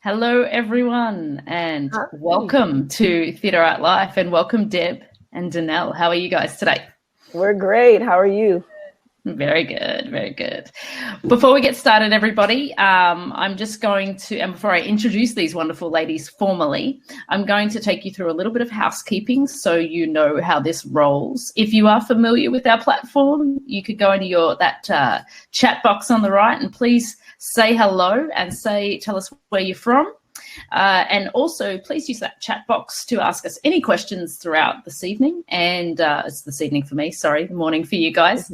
Hello, everyone, and Hi. welcome to TheatreArtLife, and welcome, Deb and Danelle. How are you guys today? We're great. How are you? Very good, very good. Before we get started, everybody, I'm just going to, and before I introduce these wonderful ladies formally, I'm going to take you through a little bit of housekeeping so you know how this rolls. If you are familiar with our platform, you could go into that chat box on the right and please say hello and tell us where you're from. And also, please use that chat box to ask us any questions throughout this evening. And it's this evening for me, sorry, the morning for you guys.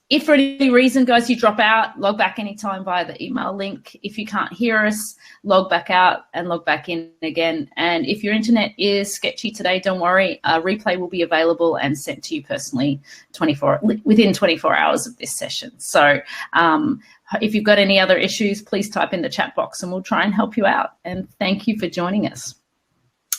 If for any reason, guys, you drop out, log back anytime via the email link. If you can't hear us, log back out and log back in again. And if your internet is sketchy today, don't worry. A replay will be available and sent to you personally within 24 hours of this session. So if you've got any other issues, please type in the chat box and we'll try and help you out. And thank you for joining us.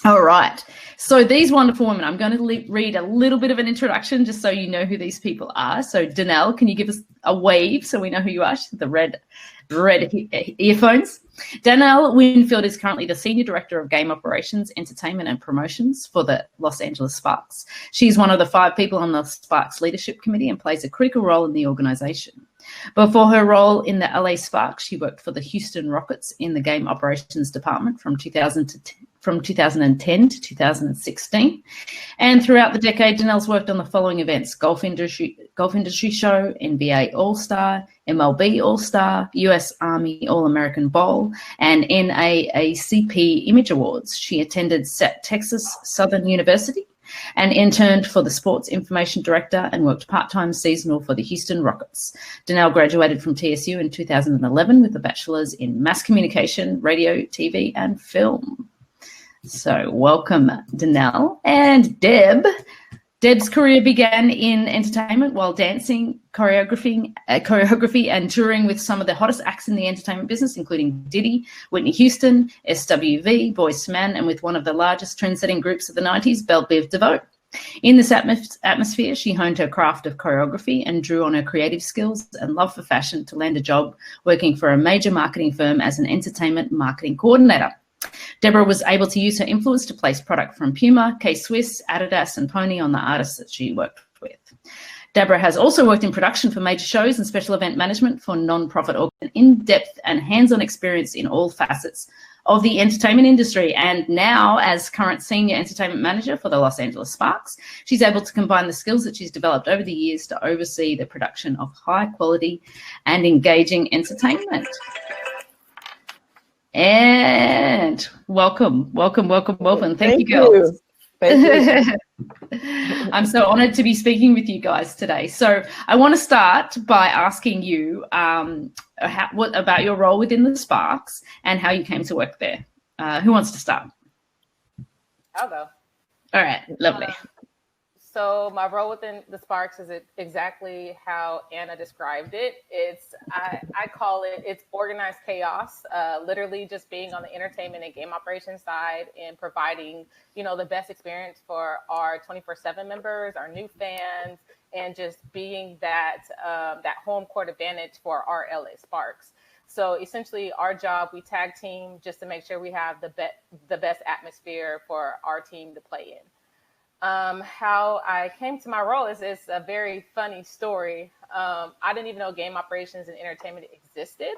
All right. So these wonderful women, I'm going to read a little bit of an introduction just so you know who these people are. So Danelle, can you give us a wave so we know who you are? She's the red earphones. Danelle Winfield is currently the Senior Director of Game Operations, Entertainment and Promotions for the Los Angeles Sparks. She's one of the 5 people on the Sparks Leadership Committee and plays a critical role in the organization. Before her role in the LA Sparks, she worked for the Houston Rockets in the Game Operations Department from 2010 to 2016. And throughout the decade, Danelle's worked on the following events: Golf Industry Show, NBA All-Star, MLB All-Star, US Army All-American Bowl, and NAACP Image Awards. She attended Texas Southern University and interned for the Sports Information Director and worked part-time seasonal for the Houston Rockets. Danelle graduated from TSU in 2011 with a bachelor's in mass communication, radio, TV, and film. So welcome, Danelle. And Deb. Deb's career began in entertainment while dancing, choreography and touring with some of the hottest acts in the entertainment business, including Diddy, Whitney Houston, SWV, Boyz II Men, and with one of the largest trend-setting groups of the 90s, Belle Biv DeVoe. In this atmosphere, she honed her craft of choreography and drew on her creative skills and love for fashion to land a job working for a major marketing firm as an entertainment marketing coordinator. Debra was able to use her influence to place product from Puma, K-Swiss, Adidas, and Pony on the artists that she worked with. Debra has also worked in production for major shows and special event management for non-profit organizations, in-depth and hands-on experience in all facets of the entertainment industry. And now, as current senior entertainment manager for the Los Angeles Sparks, she's able to combine the skills that she's developed over the years to oversee the production of high-quality and engaging entertainment. And welcome. Thank you, girls. Thank you. I'm so honored to be speaking with you guys today. So I want to start by asking you what about your role within the Sparks and how you came to work there. Who wants to start? I'll go. All right, lovely. So my role within the Sparks is exactly how Anna described it. I call it's organized chaos, literally just being on the entertainment and game operations side and providing, the best experience for our 24/7 members, our new fans, and just being that home court advantage for our LA Sparks. So essentially our job, we tag team just to make sure we have the best atmosphere for our team to play in. How I came to my role is a very funny story. I didn't even know game operations and entertainment existed.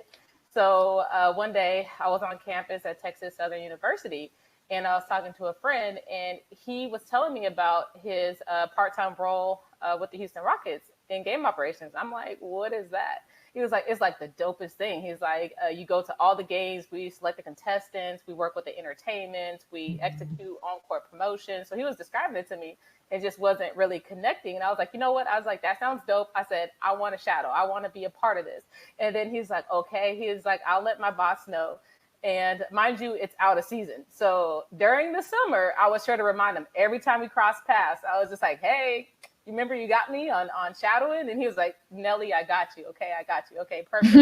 So one day I was on campus at Texas Southern University and I was talking to a friend and he was telling me about his part-time role with the Houston Rockets in game operations. I'm like, what is that? He was like, it's like the dopest thing. He's like, you go to all the games, we select the contestants, we work with the entertainment, we execute on-court promotion. So he was describing it to me and just wasn't really connecting. And I was like, you know what? I was like, that sounds dope. I said, I want to shadow. I want to be a part of this. And then he's like, okay. He's like, I'll let my boss know. And mind you, it's out of season. So during the summer, I was sure to remind him every time we crossed paths, I was just like, hey, you remember you got me on shadowing? And he was like, Nelly, I got you. Okay, I got you. Okay, perfect.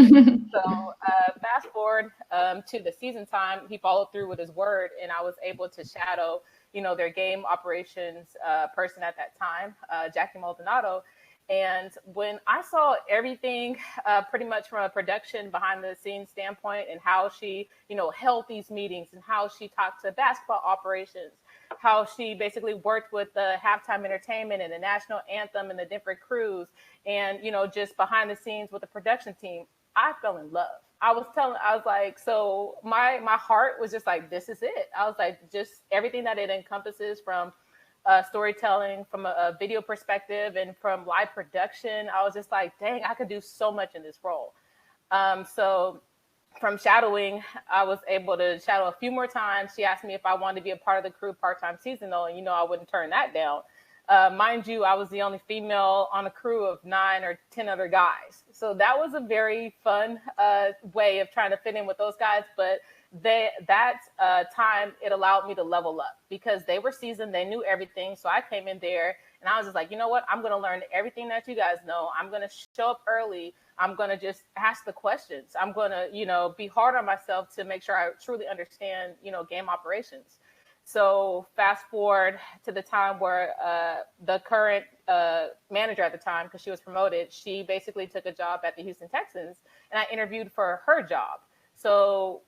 So fast forward to the season time, he followed through with his word and I was able to shadow, their game operations person at that time, Jackie Maldonado. And when I saw everything pretty much from a production behind the scenes standpoint and how she, held these meetings and how she talked to basketball operations, how she basically worked with the halftime entertainment and the national anthem and the different crews and, just behind the scenes with the production team, I fell in love. I was like, so my heart was just like, this is it. I was like, just everything that it encompasses from storytelling, from a video perspective, and from live production. I was just like, dang, I could do so much in this role. So from shadowing, I was able to shadow a few more times. She asked me if I wanted to be a part of the crew part-time seasonal, and I wouldn't turn that down. Mind you, I was the only female on a crew of 9 or 10 other guys. So that was a very fun way of trying to fit in with those guys. But that time, it allowed me to level up because they were seasoned. They knew everything. So I came in there and I was just like, you know what? I'm going to learn everything that you guys know. I'm going to show up early. I'm going to just ask the questions. I'm going to, be hard on myself to make sure I truly understand, game operations. So fast forward to the time where the current manager at the time, because she was promoted, she basically took a job at the Houston Texans, and I interviewed for her job. So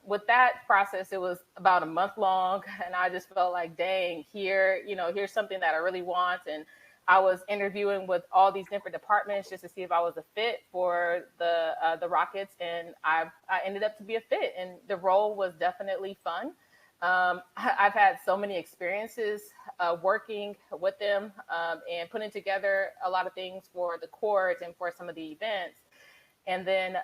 with that process, it was about a month long, and I just felt like, dang, here's something that I really want. And I was interviewing with all these different departments just to see if I was a fit for the Rockets, and I ended up to be a fit, and the role was definitely fun. I've had so many experiences working with them and putting together a lot of things for the court and for some of the events. And then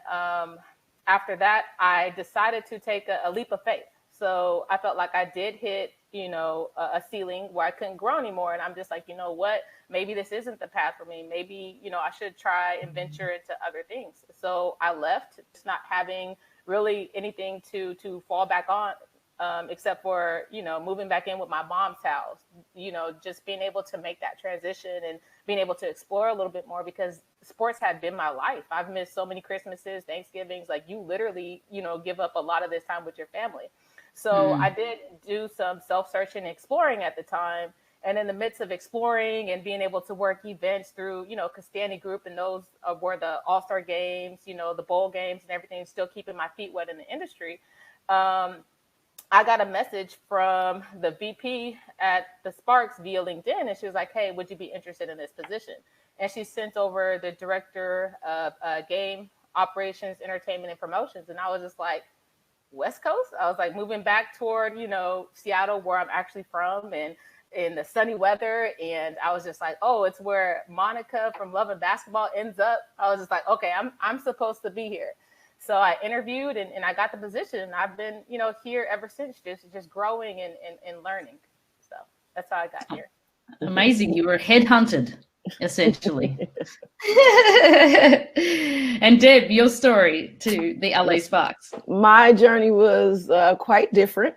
after that, I decided to take a leap of faith. So I felt like I did hit, a ceiling where I couldn't grow anymore. And I'm just like, you know what, maybe this isn't the path for me. Maybe, I should try and venture into other things. So I left, just not having really anything to fall back on. Except for, moving back in with my mom's house, just being able to make that transition and being able to explore a little bit more because sports had been my life. I've missed so many Christmases, Thanksgivings, like you literally, give up a lot of this time with your family. So I did do some self-searching and exploring at the time. And in the midst of exploring and being able to work events through, Castani Group, and those were the All-Star games, the bowl games and everything, still keeping my feet wet in the industry. I got a message from the VP at the Sparks via LinkedIn, and she was like, hey, would you be interested in this position? And she sent over the director of game operations, entertainment, and promotions. And I was just like, West Coast? I was like moving back toward, Seattle, where I'm actually from, and in the sunny weather. And I was just like, oh, it's where Monica from Love and Basketball ends up. I was just like, okay, I'm supposed to be here. So I interviewed and I got the position, and I've been, here ever since, just growing and learning. So that's how I got here. Amazing. You were headhunted, essentially. And Deb, your story to the LA Sparks. My journey was quite different.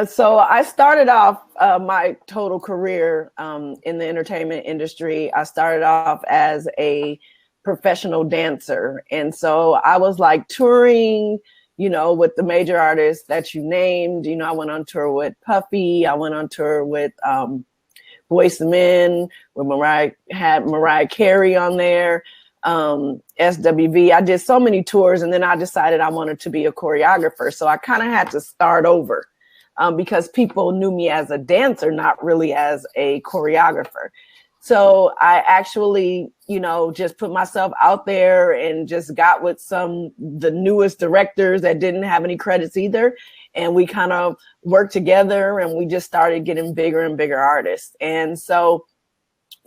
So I started off my total career in the entertainment industry. I started off as a professional dancer. And so I was like touring, with the major artists that you named. I went on tour with Puffy. I went on tour with Boyz II Men, with Mariah Carey on there, SWV. I did so many tours, and then I decided I wanted to be a choreographer. So I kind of had to start over because people knew me as a dancer, not really as a choreographer. So I actually, just put myself out there and just got with the newest directors that didn't have any credits either. And we kind of worked together, and we just started getting bigger and bigger artists. And so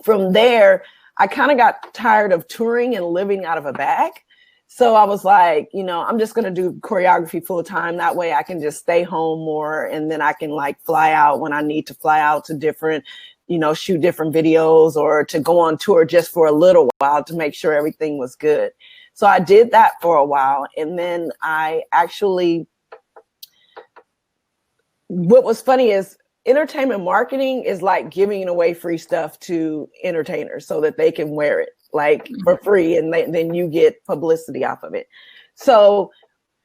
from there, I kind of got tired of touring and living out of a bag. So I was like, I'm just going to do choreography full time. That way I can just stay home more. And then I can fly out when I need to fly out to different, shoot different videos, or to go on tour just for a little while to make sure everything was good. So I did that for a while. And then what was funny is entertainment marketing is like giving away free stuff to entertainers so that they can wear it for free. And then you get publicity off of it. So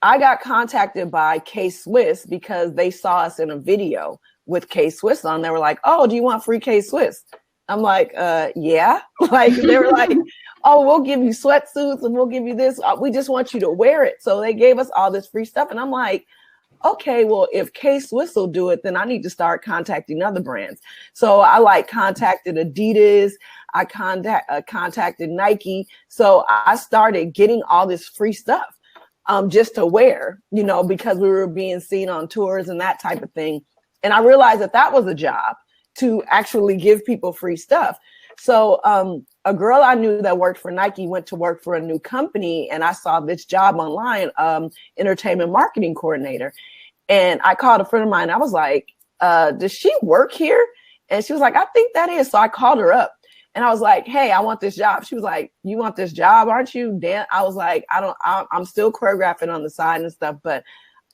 I got contacted by K-Swiss because they saw us in a video with K-Swiss on. They were like, oh, do you want free K-Swiss? I'm like, yeah. Like, they were like, oh, we'll give you sweatsuits and we'll give you this. We just want you to wear it. So they gave us all this free stuff. And I'm like, okay, well, if K-Swiss will do it, then I need to start contacting other brands. So I like contacted Adidas. I contacted Nike. So I started getting all this free stuff just to wear, you know, because we were being seen on tours and that type of thing. And I realized that that was a job, to actually give people free stuff. So a girl I knew that worked for Nike went to work for a new company, and I saw this job online, entertainment marketing coordinator. And I called a friend of mine. I was like, does she work here? And she was like, I think that is. So I called her up and I was like, hey, I want this job. She was like, you want this job, aren't you, Dan? I was like, I'm still choreographing on the side and stuff, but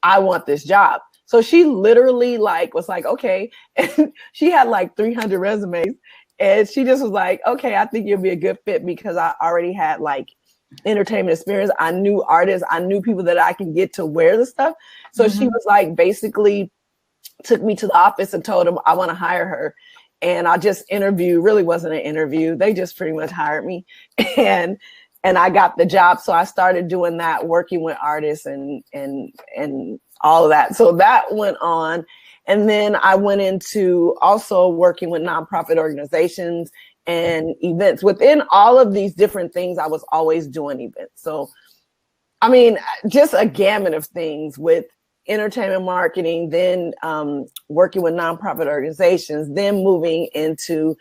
I want this job. So she literally like was like, okay. And she had like 300 resumes. And she just was like, okay, I think you'll be a good fit because I already had like entertainment experience. I knew artists. I knew people that I can get to wear the stuff. So she was like, basically took me to the office and told them I want to hire her. And I just interviewed, really wasn't an interview. They just pretty much hired me. And I got the job. So I started doing that, working with artists and all of that. So that went on. And then I went into also working with nonprofit organizations and events. Within all of these different things, I was always doing events. So, I mean, just a gamut of things with entertainment marketing, then working with nonprofit organizations, then moving into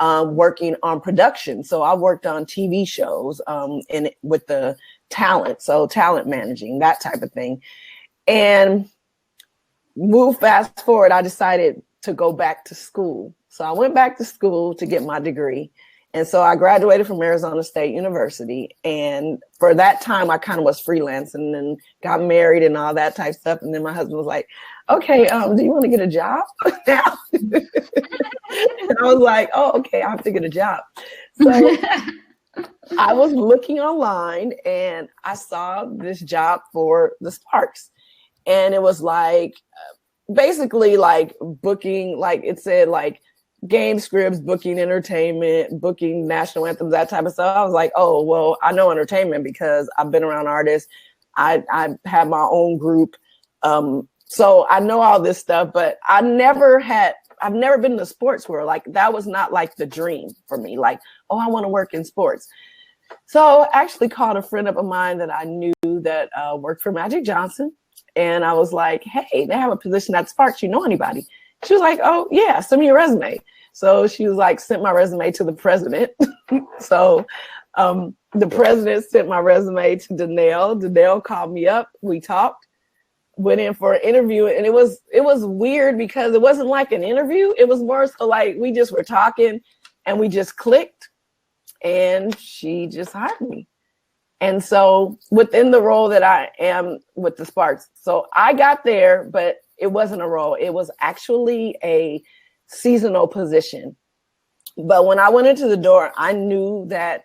working on production. So I worked on TV shows and with the talent, so talent managing, that type of thing. And fast forward, I decided to go back to school. So I went back to school to get my degree. And so I graduated from Arizona State University. And for that time, I kind of was freelancing and got married and all that type of stuff. And then my husband was like, okay, do you want to get a job now? And I was like, oh, okay, I have to get a job. So I was looking online and I saw this job for the Sparks. And it was like, basically like booking, like it said like game scripts, booking entertainment, booking national anthems, that type of stuff. I was like, oh, well, I know entertainment because I've been around artists. I have my own group. So I know all this stuff, but I've never been in the sports world. Like that was not like the dream for me. Like, oh, I want to work in sports. So I actually called a friend of mine that I knew that worked for Magic Johnson. And I was like, hey, they have a position at Sparks. You know anybody? She was like, oh, yeah, send me your resume. So she was like, sent my resume to the president. So the president sent my resume to Danelle. Danelle called me up. We talked, went in for an interview. And it was weird because it wasn't like an interview. It was more so like we just were talking and we just clicked. And she just hired me. And so within the role that I am with the Sparks, so I got there, but it wasn't a role. It was actually a seasonal position. But when I went into the door, I knew that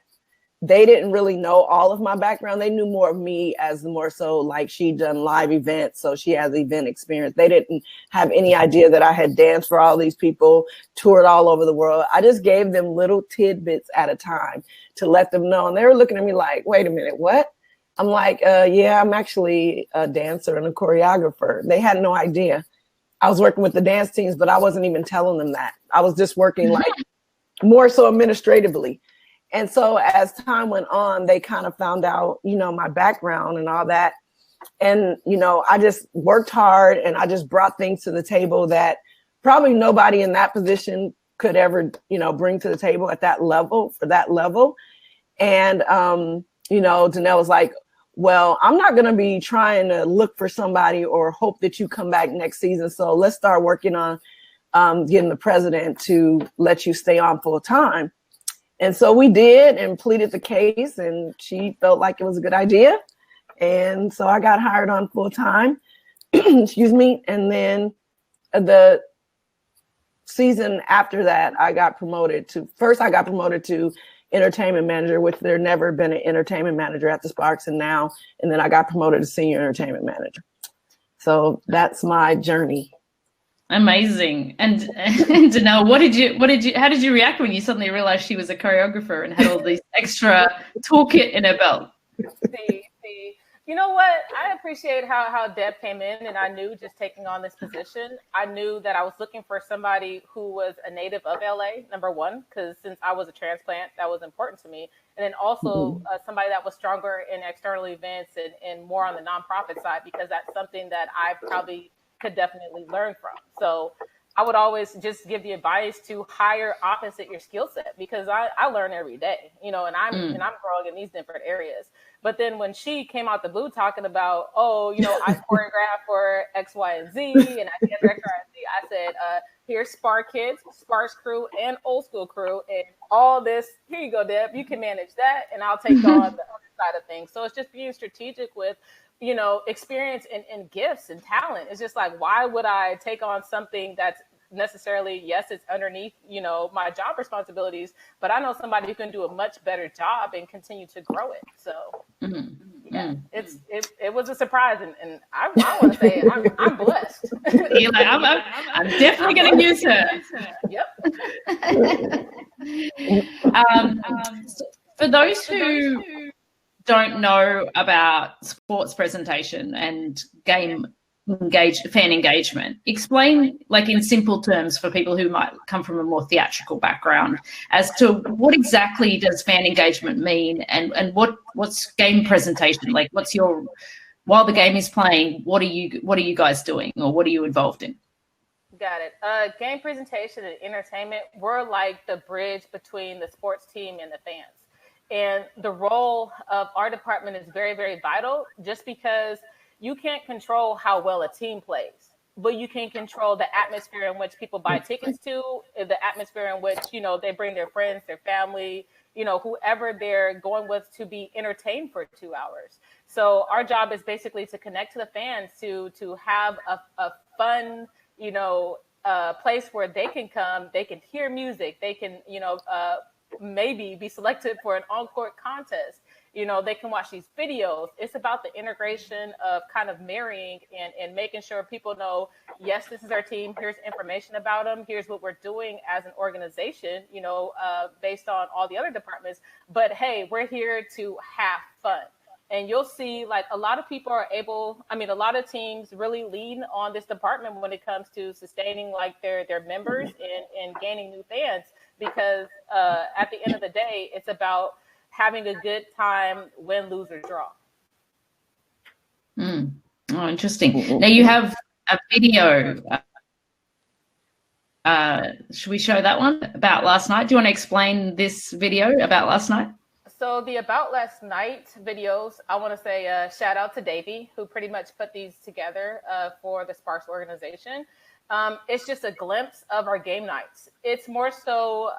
they didn't really know all of my background. They knew more of me as more so like she'd done live events. So she has event experience. They didn't have any idea that I had danced for all these people, toured all over the world. I just gave them little tidbits at a time to let them know. And they were looking at me like, wait a minute, what? I'm like, yeah, I'm actually a dancer and a choreographer. They had no idea. I was working with the dance teams, but I wasn't even telling them that. I was just working like more so administratively. And so as time went on, they kind of found out, you know, my background and all that. And, you know, I just worked hard and I just brought things to the table that probably nobody in that position could ever, you know, bring to the table at that level, for that level. And, you know, Danelle was like, well, I'm not going to be trying to look for somebody or hope that you come back next season. So let's start working on getting the president to let you stay on full time. And so we did and pleaded the case, and she felt like it was a good idea. And so I got hired on full time, excuse me. And then the season after that, I got promoted to entertainment manager, which there never been an entertainment manager at the Sparks. And then I got promoted to senior entertainment manager. So that's my journey. Amazing. And Danelle, how did you react when you suddenly realized she was a choreographer and had all these extra toolkit in her belt? You know what? I appreciate how Deb came in, and I knew just taking on this position, I knew that I was looking for somebody who was a native of LA, number one, because since I was a transplant, that was important to me. And then also somebody that was stronger in external events and more on the nonprofit side, because that's something that I probably could definitely learn from. So I would always just give the advice to hire opposite your skill set, because I learn every day, and I'm growing in these different areas. But then when she came out the blue talking about, I choreograph for X, Y, and Z, and I did X, Y, and Z, I said, here's Spark Kids, Sparks crew, and Old School crew, and all this. Here you go, Deb. You can manage that, and I'll take on the other side of things. So it's just being strategic with, experience and gifts and talent. It's just like, why would I take on something that's necessarily, yes, it's underneath, my job responsibilities, but I know somebody who can do a much better job and continue to grow it. So it was a surprise, and I want to say I'm blessed. You're like, I'm definitely going to use her. Yep. For those who don't know about sports presentation and fan engagement, explain, like, in simple terms for people who might come from a more theatrical background, as to what exactly does fan engagement mean, and what's game presentation like? While the game is playing, what are you guys doing, or what are you involved in? Got it. Game presentation and entertainment, we're like the bridge between the sports team and the fans. And the role of our department is very, very vital, just because you can't control how well a team plays, but you can control the atmosphere in which people buy tickets to, the atmosphere in which, they bring their friends, their family, whoever they're going with, to be entertained for 2 hours. So our job is basically to connect to the fans, to have a fun, place where they can come, they can hear music, they can, maybe be selected for an on-court contest. They can watch these videos. It's about the integration of kind of marrying and making sure people know, yes, this is our team. Here's information about them. Here's what we're doing as an organization, based on all the other departments. But hey, we're here to have fun. And you'll see, like, a lot of a lot of teams really lean on this department when it comes to sustaining, like, their members and gaining new fans, because at the end of the day, it's about having a good time, win, lose, or draw. Oh, interesting. Now you have a video. Should we show that one about last night? Do you want to explain this video about last night? So the About Last Night videos, I want to say shout out to Davey, who pretty much put these together for the Sparks organization. It's just a glimpse of our game nights. It's more so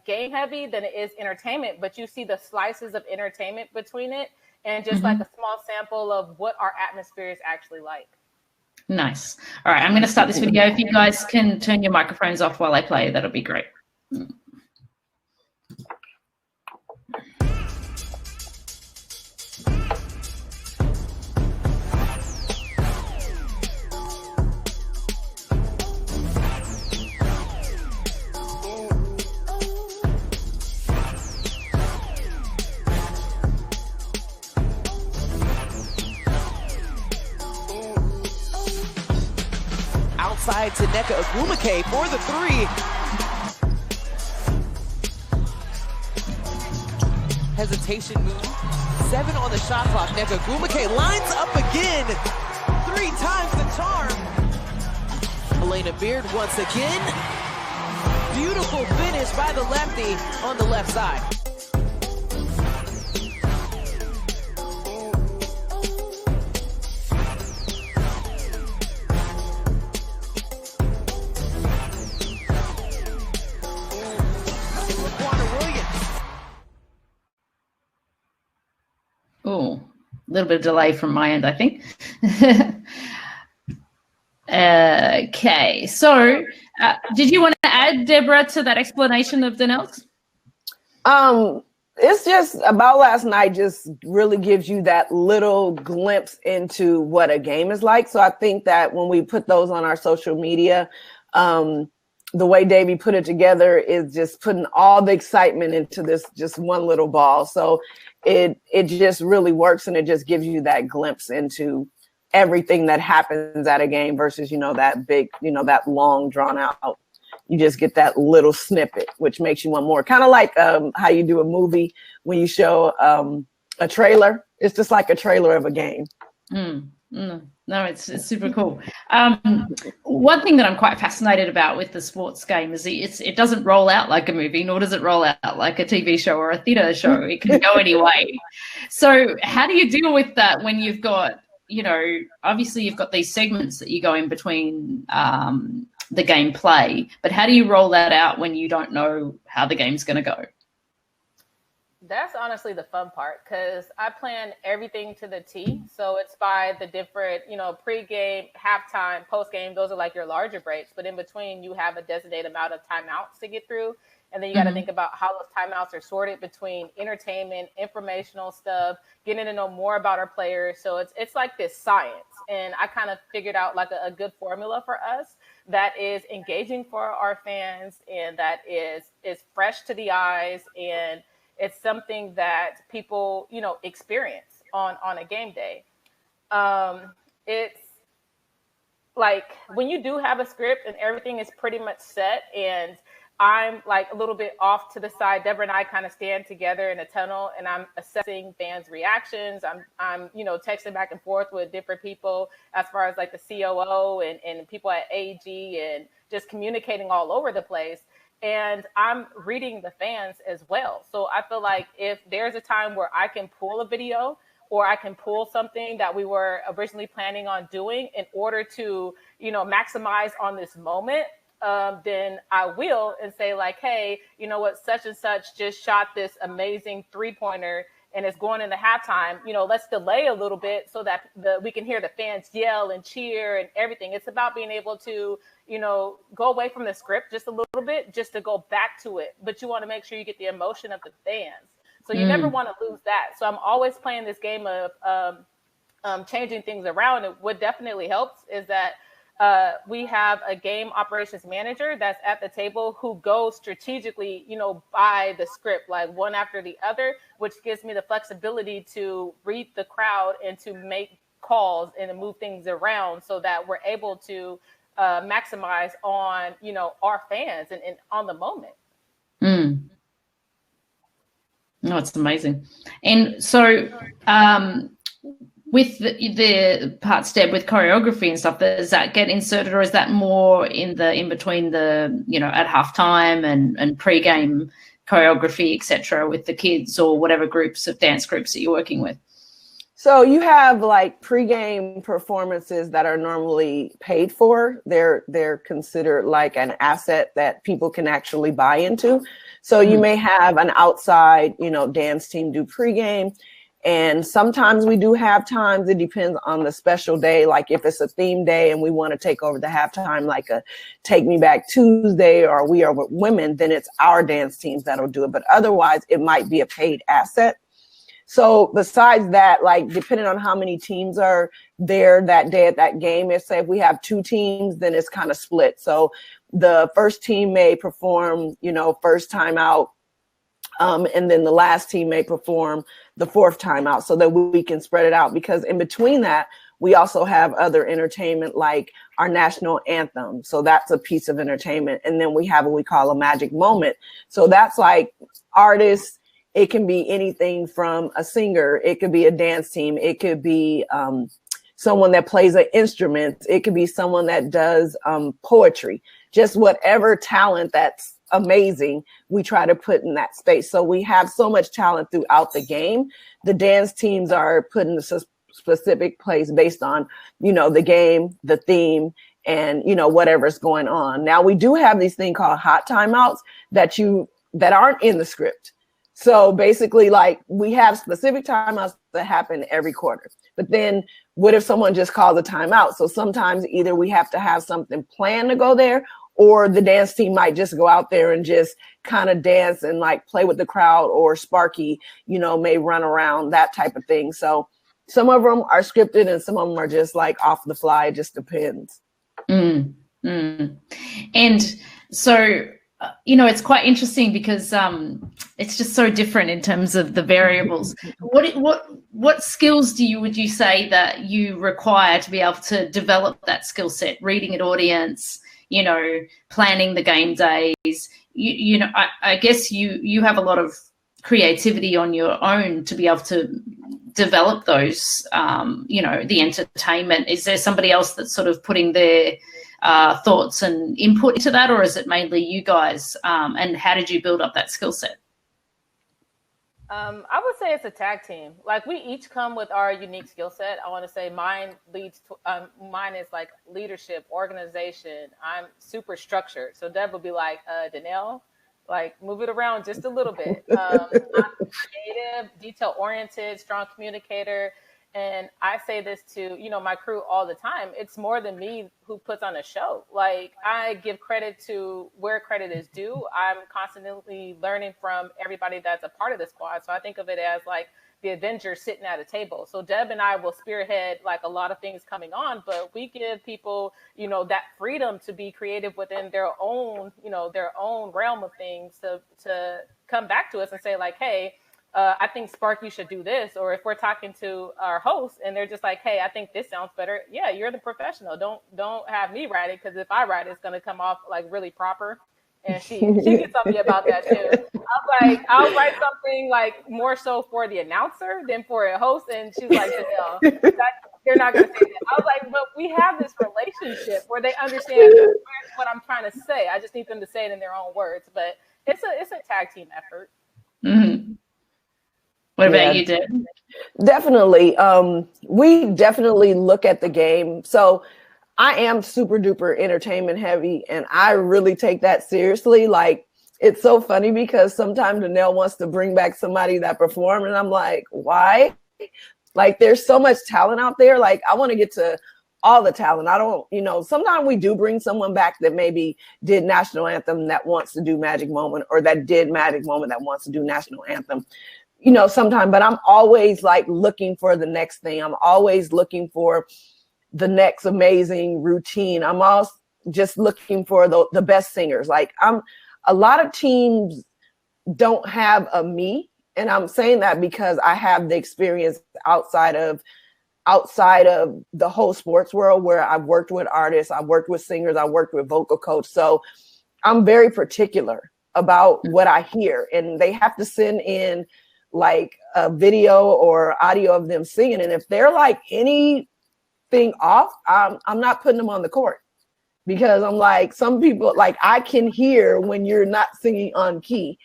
game heavy than it is entertainment, but you see the slices of entertainment between it, and just like a small sample of what our atmosphere is actually like. Nice. All right, I'm going to start this video. If you guys can turn your microphones off while I play, that'll be great. Outside to Nneka Ogwumike for the three. Hesitation move. 7 on the shot clock. Nneka Ogwumike lines up again. 3 times the charm. Elena Beard once again. Beautiful finish by the lefty on the left side. Oh, a little bit of delay from my end, I think. Okay, so did you want to add, Debra, to that explanation of Danelle's? It's just About Last Night just really gives you that little glimpse into what a game is like. So I think that when we put those on our social media, The way Davey put it together is just putting all the excitement into this just one little ball. So it just really works, and it just gives you that glimpse into everything that happens at a game versus, that big, that long drawn out. You just get that little snippet, which makes you want more. Kind of like how you do a movie when you show a trailer. It's just like a trailer of a game. No, it's super cool. One thing that I'm quite fascinated about with the sports game is it doesn't roll out like a movie, nor does it roll out like a TV show or a theatre show. It can go any way. So how do you deal with that when you've got, obviously you've got these segments that you go in between the gameplay, but how do you roll that out when you don't know how the game's going to go? That's honestly the fun part, because I plan everything to the T. So it's by the different, pre-game, halftime, post-game. Those are like your larger breaks. But in between, you have a designated amount of timeouts to get through. And then you got to think about how those timeouts are sorted between entertainment, informational stuff, getting to know more about our players. So it's like this science. And I kind of figured out like a good formula for us that is engaging for our fans, and that is fresh to the eyes, and it's something that people, experience on a game day. It's like when you do have a script and everything is pretty much set, and I'm like a little bit off to the side. Debra and I kind of stand together in a tunnel, and I'm assessing fans' reactions. I'm texting back and forth with different people as far as like the COO and people at AG, and just communicating all over the place. And I'm reading the fans as well. So I feel like if there's a time where I can pull a video, or I can pull something that we were originally planning on doing in order to, maximize on this moment, then I will, and say like, hey, you know what, such and such just shot this amazing 3-pointer and it's going into halftime. Let's delay a little bit so that we can hear the fans yell and cheer and everything. It's about being able to, go away from the script just a little bit, just to go back to it. But you want to make sure you get the emotion of the fans. So you never want to lose that. So I'm always playing this game of changing things around. And what definitely helps is that we have a game operations manager that's at the table who goes strategically, by the script, like one after the other, which gives me the flexibility to read the crowd and to make calls and to move things around so that we're able to maximize on, our fans and on the moment. No, it's amazing. And so with the parts, Deb, with choreography and stuff, does that get inserted, or is that more in between the, at halftime and pre-game choreography, etc., with the kids or whatever dance groups that you're working with? So you have like pre-game performances that are normally paid for. They're considered like an asset that people can actually buy into. So you may have an outside, dance team do pre-game. And sometimes we do halftimes. It depends on the special day. Like if it's a theme day and we want to take over the halftime, like a Take Me Back Tuesday or We Are Women, then it's our dance teams that'll do it. But otherwise, it might be a paid asset. So besides that, like depending on how many teams are there that day at that game, if we have 2 teams, then it's kind of split. So the first team may perform, first time out. And then the last team may perform the 4th time out, so that we can spread it out. Because in between that, we also have other entertainment like our national anthem. So that's a piece of entertainment. And then we have what we call a magic moment. So that's like artists. It can be anything from a singer. It could be a dance team. It could be someone that plays an instrument. It could be someone that does poetry. Just whatever talent that's amazing, we try to put in that space. So we have so much talent throughout the game. The dance teams are put in a specific place based on, the game, the theme, and, whatever's going on. Now we do have these things called hot timeouts that aren't in the script. So basically, like we have specific timeouts that happen every quarter. But then what if someone just calls a timeout? So sometimes either we have to have something planned to go there, or the dance team might just go out there and just kind of dance and like play with the crowd, or Sparky, may run around, that type of thing. So some of them are scripted and some of them are just like off the fly. It just depends. And so, it's quite interesting because it's just so different in terms of the variables. What skills would you say that you require to be able to develop that skill set? Reading an audience, planning the game days. I guess you have a lot of creativity on your own to be able to develop those. The entertainment. Is there somebody else that's sort of putting their thoughts and input into that, or is it mainly you guys? And how did you build up that skill set? I would say it's a tag team. Like, we each come with our unique skill set. I want to say mine is like leadership, organization. I'm super structured. So Deb will be like, Danelle, like, move it around just a little bit. I'm creative, detail oriented, strong communicator. And I say this to, my crew all the time. It's more than me who puts on a show. Like, I give credit to where credit is due. I'm constantly learning from everybody that's a part of the squad. So I think of it as like the Avengers sitting at a table. So Deb and I will spearhead like a lot of things coming on, but we give people, that freedom to be creative within their own realm of things to come back to us and say like, hey, I think Spark, you should do this. Or if we're talking to our host and they're just like, hey, I think this sounds better. Yeah, you're the professional. Don't have me write it, because if I write it, it's going to come off like really proper. And she gets on me about that too. I'm like, I'll write something like more so for the announcer than for a host. And she's like, Danelle, they're not going to say that. I was like, but we have this relationship where they understand what I'm trying to say. I just need them to say it in their own words. But it's a tag team effort. Mm-hmm. What about you, Deb? Definitely. We definitely look at the game. So I am super duper entertainment heavy, and I really take that seriously. Like, it's so funny because sometimes Danelle wants to bring back somebody that performed, and I'm like, why? Like, there's so much talent out there. Like, I want to get to all the talent. I don't, sometimes we do bring someone back that maybe did national anthem that wants to do Magic Moment, or that did Magic Moment that wants to do national anthem. Sometimes, but I'm always like looking for the next thing. I'm always looking for the next amazing routine. I'm also just looking for the best singers. Like, a lot of teams don't have a me. And I'm saying that because I have the experience outside of the whole sports world, where I've worked with artists, I've worked with singers, I've worked with vocal coach. So I'm very particular about what I hear, and they have to send in like a video or audio of them singing. And if they're like anything off, I'm not putting them on the court, because I'm like, some people, like, I can hear when you're not singing on key,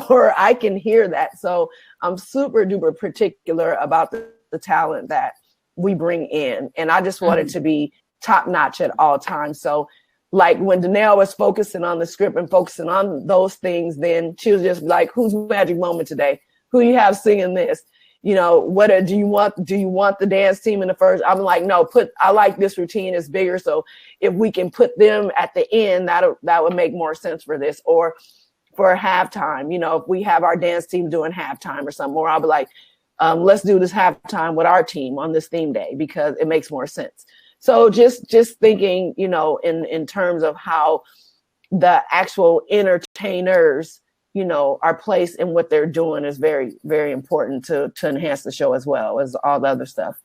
or I can hear that. So I'm super duper particular about the talent that we bring in. And I just want it to be top notch at all times. So like, when Danelle was focusing on the script and focusing on those things, then she was just like, who's Magic Moment today? Who you have singing this? What do you want? Do you want the dance team in the first? I'm like, no, I like this routine is bigger. So if we can put them at the end, that would make more sense for this. Or for halftime, if we have our dance team doing halftime or something, or I'll be like, let's do this halftime with our team on this theme day, because it makes more sense. So just thinking, in terms of how the actual entertainers, our place in what they're doing is very, very important to enhance the show, as well as all the other stuff.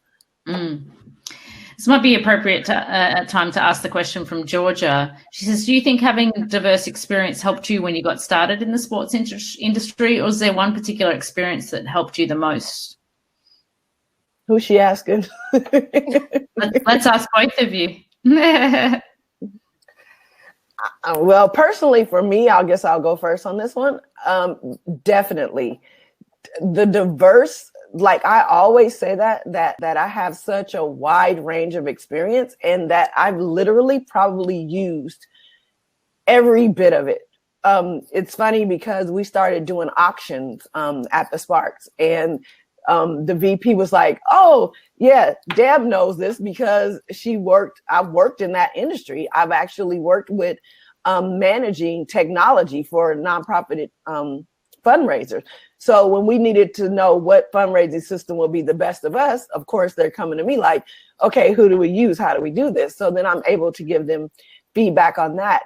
This might be appropriate time to ask the question from Georgia. She says, do you think having diverse experience helped you when you got started in the sports industry, or is there one particular experience that helped you the most? Who's she asking? Let's ask both of you. Well, personally, for me, I guess I'll go first on this one. Definitely. The diverse, like, I always say that I have such a wide range of experience, and that I've literally probably used every bit of it. It's funny because we started doing auctions at the Sparks, and the VP was like, oh yeah, Deb knows this because I've worked in that industry. I've actually worked with managing technology for nonprofit fundraisers. So when we needed to know what fundraising system will be the best of us, of course, they're coming to me like, okay, who do we use? How do we do this? So then I'm able to give them feedback on that.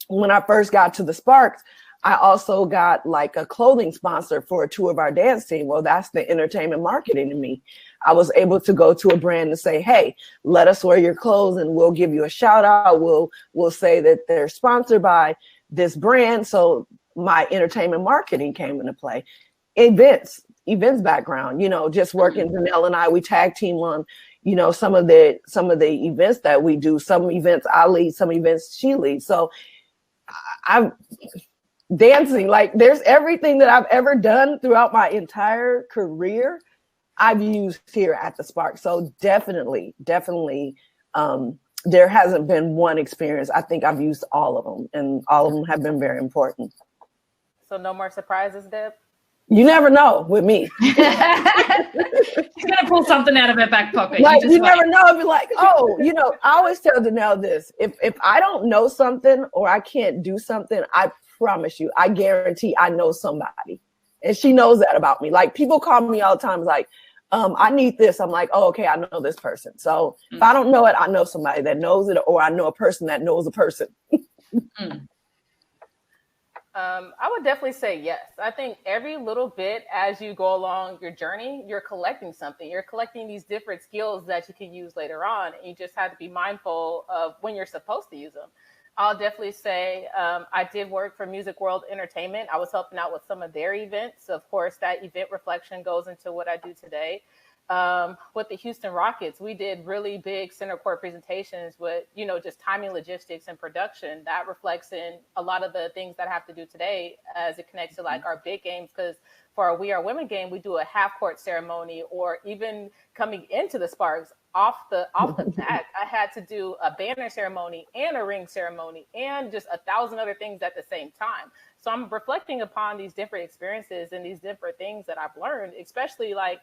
When I first got to the Sparks, I also got like a clothing sponsor for 2 of our dance team. Well, that's the entertainment marketing to me. I was able to go to a brand and say, hey, let us wear your clothes and we'll give you a shout out. We'll say that they're sponsored by this brand. So my entertainment marketing came into play. Events background, just working. Danelle and I, we tag team on, some of the events that we do. Some events I lead, some events she leads. So I'm dancing, like there's everything that I've ever done throughout my entire career I've used here at the Spark. So definitely there hasn't been one experience. I think I've used all of them, and all of them have been very important. So no more surprises, Deb? You never know with me. She's gonna pull something out of her back pocket. Like you never know. It'd be like, oh, I always tell Danelle this. If I don't know something or I can't do something, I promise you, I guarantee I know somebody. And she knows that about me. Like people call me all the time, like, I need this. I'm like, oh, okay, I know this person. So if I don't know it, I know somebody that knows it, or I know a person that knows a person. I would definitely say yes. I think every little bit as you go along your journey, you're collecting something. You're collecting these different skills that you can use later on. And you just have to be mindful of when you're supposed to use them. I'll definitely say I did work for Music World Entertainment. I was helping out with some of their events. Of course, that event reflection goes into what I do today. With the Houston Rockets, we did really big center court presentations with, just timing, logistics, and production. That reflects in a lot of the things that I have to do today as it connects to like our big games. Because for our We Are Women game, we do a half court ceremony, or even coming into the Sparks off the bat, I had to do a banner ceremony and a ring ceremony and just 1,000 other things at the same time. So I'm reflecting upon these different experiences and these different things that I've learned, especially like,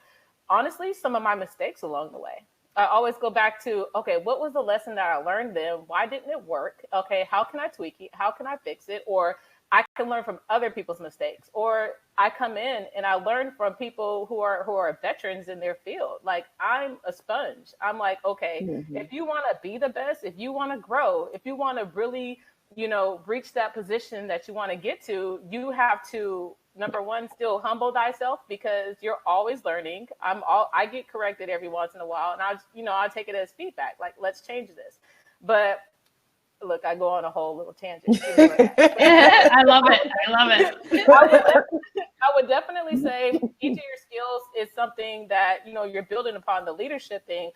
honestly, some of my mistakes along the way. I always go back to, okay, what was the lesson that I learned then? Why didn't it work? Okay, how can I tweak it? How can I fix it? Or I can learn from other people's mistakes. Or I come in and I learn from people who are veterans in their field. Like I'm a sponge. I'm like, okay, if you want to be the best, if you want to grow, if you want to really, reach that position that you want to get to, you have to, number one, still humble thyself, because you're always learning. I get corrected every once in a while, and I'll take it as feedback. Like, let's change this. But look, I go on a whole little tangent. I love it. I would definitely say each of your skills is something that, you're building upon. The leadership thing.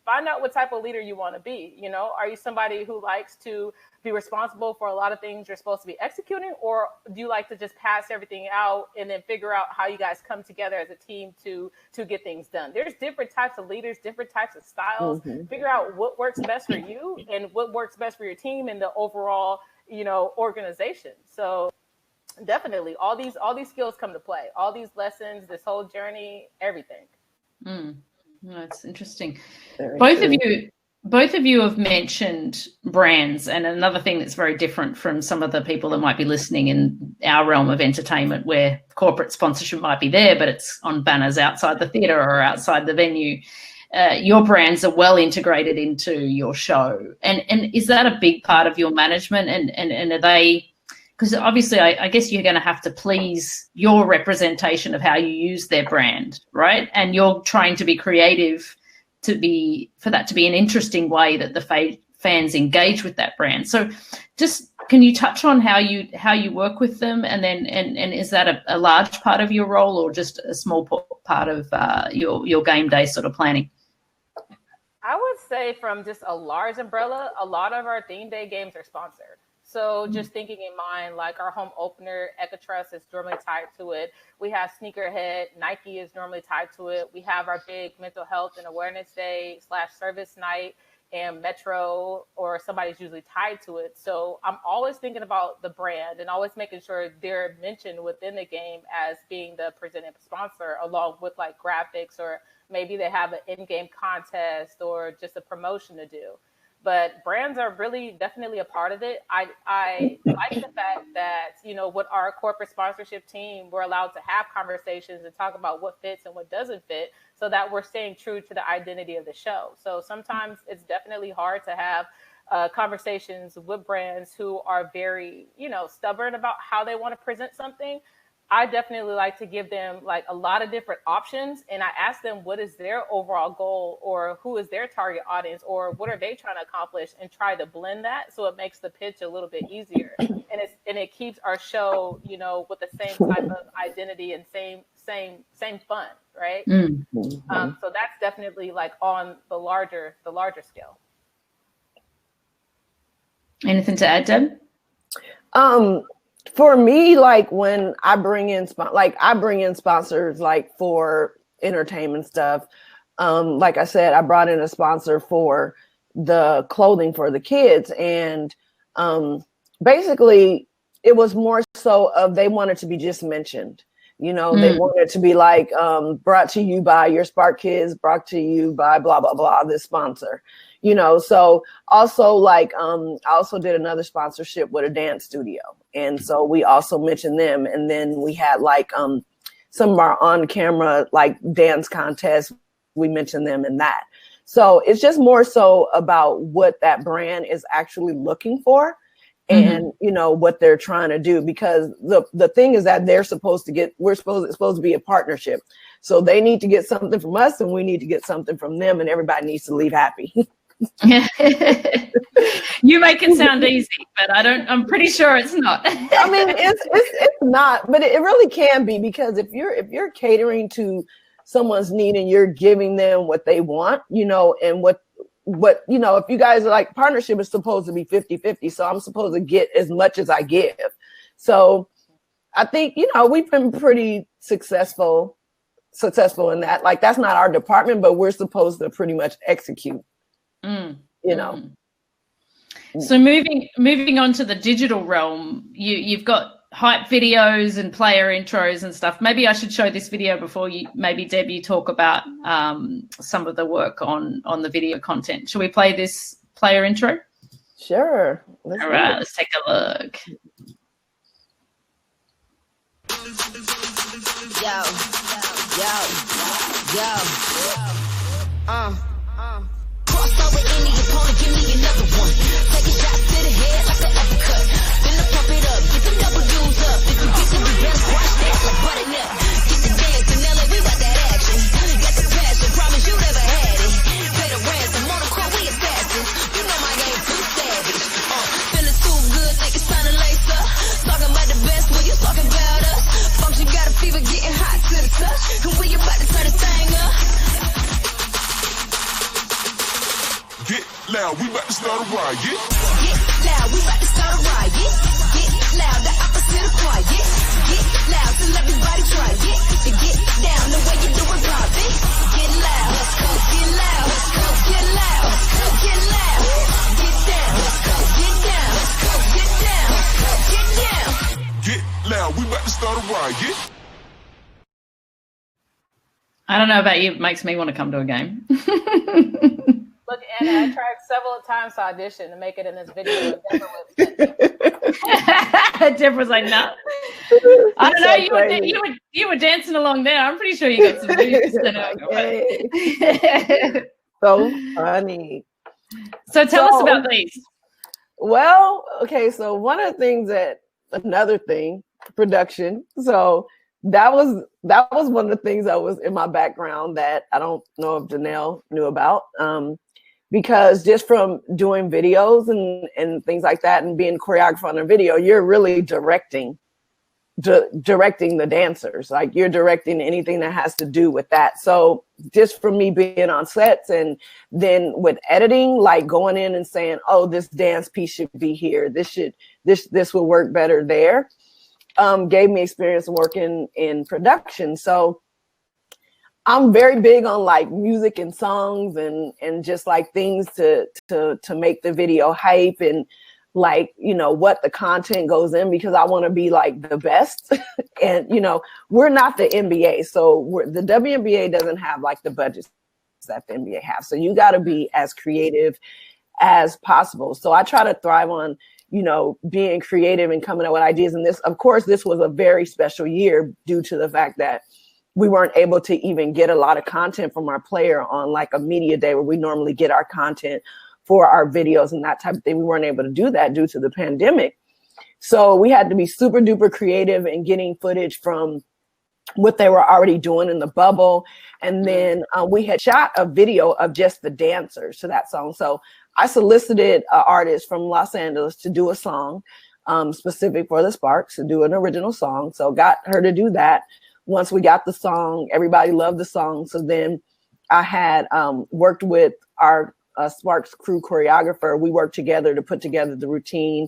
Find out what type of leader you want to be. Are you somebody who likes to be responsible for a lot of things you're supposed to be executing, or do you like to just pass everything out and then figure out how you guys come together as a team to get things done? There's different types of leaders, different types of styles. Figure out what works best for you and what works best for your team and the overall, organization. So definitely all these skills come to play, all these lessons, this whole journey, everything. That's interesting. Very Both of you have mentioned brands, and another thing that's very different from some of the people that might be listening in our realm of entertainment, where corporate sponsorship might be there, but it's on banners outside the theatre or outside the venue. Your brands are well integrated into your show. And is that a big part of your management? And are they, because obviously I guess you're going to have to please your representation of how you use their brand, right? And you're trying to be creative for that to be an interesting way that the fans engage with that brand. So just can you touch on how you work with them, and then and is that a large part of your role or just a small part of your game day sort of planning? I would say from just a large umbrella, a lot of our theme day games are sponsored. So just thinking in mind, like our home opener, Equitrust is normally tied to it. We have Sneakerhead, Nike is normally tied to it. We have our big mental health and awareness day / service night, and Metro or somebody's usually tied to it. So I'm always thinking about the brand and always making sure they're mentioned within the game as being the presenting sponsor, along with like graphics, or maybe they have an in-game contest or just a promotion to do. But brands are really definitely a part of it. I like the fact that, with our corporate sponsorship team, we're allowed to have conversations and talk about what fits and what doesn't fit, so that we're staying true to the identity of the show. So sometimes it's definitely hard to have conversations with brands who are very, stubborn about how they want to present something, I definitely like to give them like a lot of different options. And I ask them, what is their overall goal, or who is their target audience, or what are they trying to accomplish, and try to blend that so it makes the pitch a little bit easier. And it keeps our show, with the same type of identity and same fun, right? Mm-hmm. So that's definitely like on the larger scale. Anything to add, Deb? For me, like when I bring in sponsors like for entertainment stuff. Like I said, I brought in a sponsor for the clothing for the kids, and basically it was more so of they wanted to be just mentioned. They wanted to be like brought to you by your Spark Kids, brought to you by blah blah blah, this sponsor. So also like I also did another sponsorship with a dance studio, and so we also mentioned them. And then we had like some of our on-camera like dance contests, we mentioned them in that. So it's just more so about what that brand is actually looking for, and what they're trying to do, because the thing is that it's supposed to be a partnership. So they need to get something from us, and we need to get something from them, and everybody needs to leave happy. You make it sound easy, but I'm pretty sure it's not. I mean, it's not, but it really can be, because if you're catering to someone's need and you're giving them what they want, and what if you guys are like, partnership is supposed to be 50-50, so I'm supposed to get as much as I give. So I think, we've been pretty successful in that. Like, that's not our department, but we're supposed to pretty much execute. So moving on to the digital realm, you've got hype videos and player intros and stuff. Maybe I should show this video before Deb, you talk about some of the work on the video content. Shall we play this player intro? Sure. All right, let's take a look. Cross over any opponent, give me another one. Take a shot to the head like an uppercut. Then I pump it up, get the double dudes up. If you get to be better, squash that like butternut. Get the dance, Danelle, we got that action. Got the passion, promise you never had it. Pay the ransom, monocle, we assassins. You know my game too savage. Feeling too good, think it's time to lace up. Talking about the best, when you talking about us. Function got a fever, getting hot to the touch. And we about to turn the thing up. Get loud, we about to start a riot. Get loud, we about to start a riot. Get loud, the opposite of quiet. Get loud, till everybody try it. To get down the way you do it, private. Get loud, let's go. Get loud, let's go. Get loud, let's go. Get loud, get down, let's go. Get down, let's go. Get down, let's go. Get down. Get loud, we about to start a riot. I don't know about you, it makes me want to come to a game. Look, Anna, I tried several times to audition to make it in this video. Deborah's like, no. I don't know. You were dancing along there. I'm pretty sure you got some moves. So funny. So tell us about these. Well, okay. So another thing, production. So that was one of the things that was in my background that I don't know if Danelle knew about. Because just from doing videos and things like that, and being choreographer on a video, you're really directing the dancers. Like, you're directing anything that has to do with that. So just from me being on sets, and then with editing, like going in and saying, oh, this dance piece should be here. This will work better there. Gave me experience working in production. So I'm very big on like music and songs and just like things to make the video hype, and like, what the content goes in, because I want to be like the best. And, we're not the NBA. So the WNBA doesn't have like the budgets that the NBA have. So you got to be as creative as possible. So I try to thrive on, being creative and coming up with ideas. And this was a very special year due to the fact that we weren't able to even get a lot of content from our player on like a media day where we normally get our content for our videos and that type of thing. We weren't able to do that due to the pandemic. So we had to be super duper creative in getting footage from what they were already doing in the bubble. And then we had shot a video of just the dancers to that song. So I solicited an artist from Los Angeles to do a song specific for the Sparks, to do an original song. So got her to do that. Once we got the song, everybody loved the song. So then I had worked with our Sparks crew choreographer. We worked together to put together the routine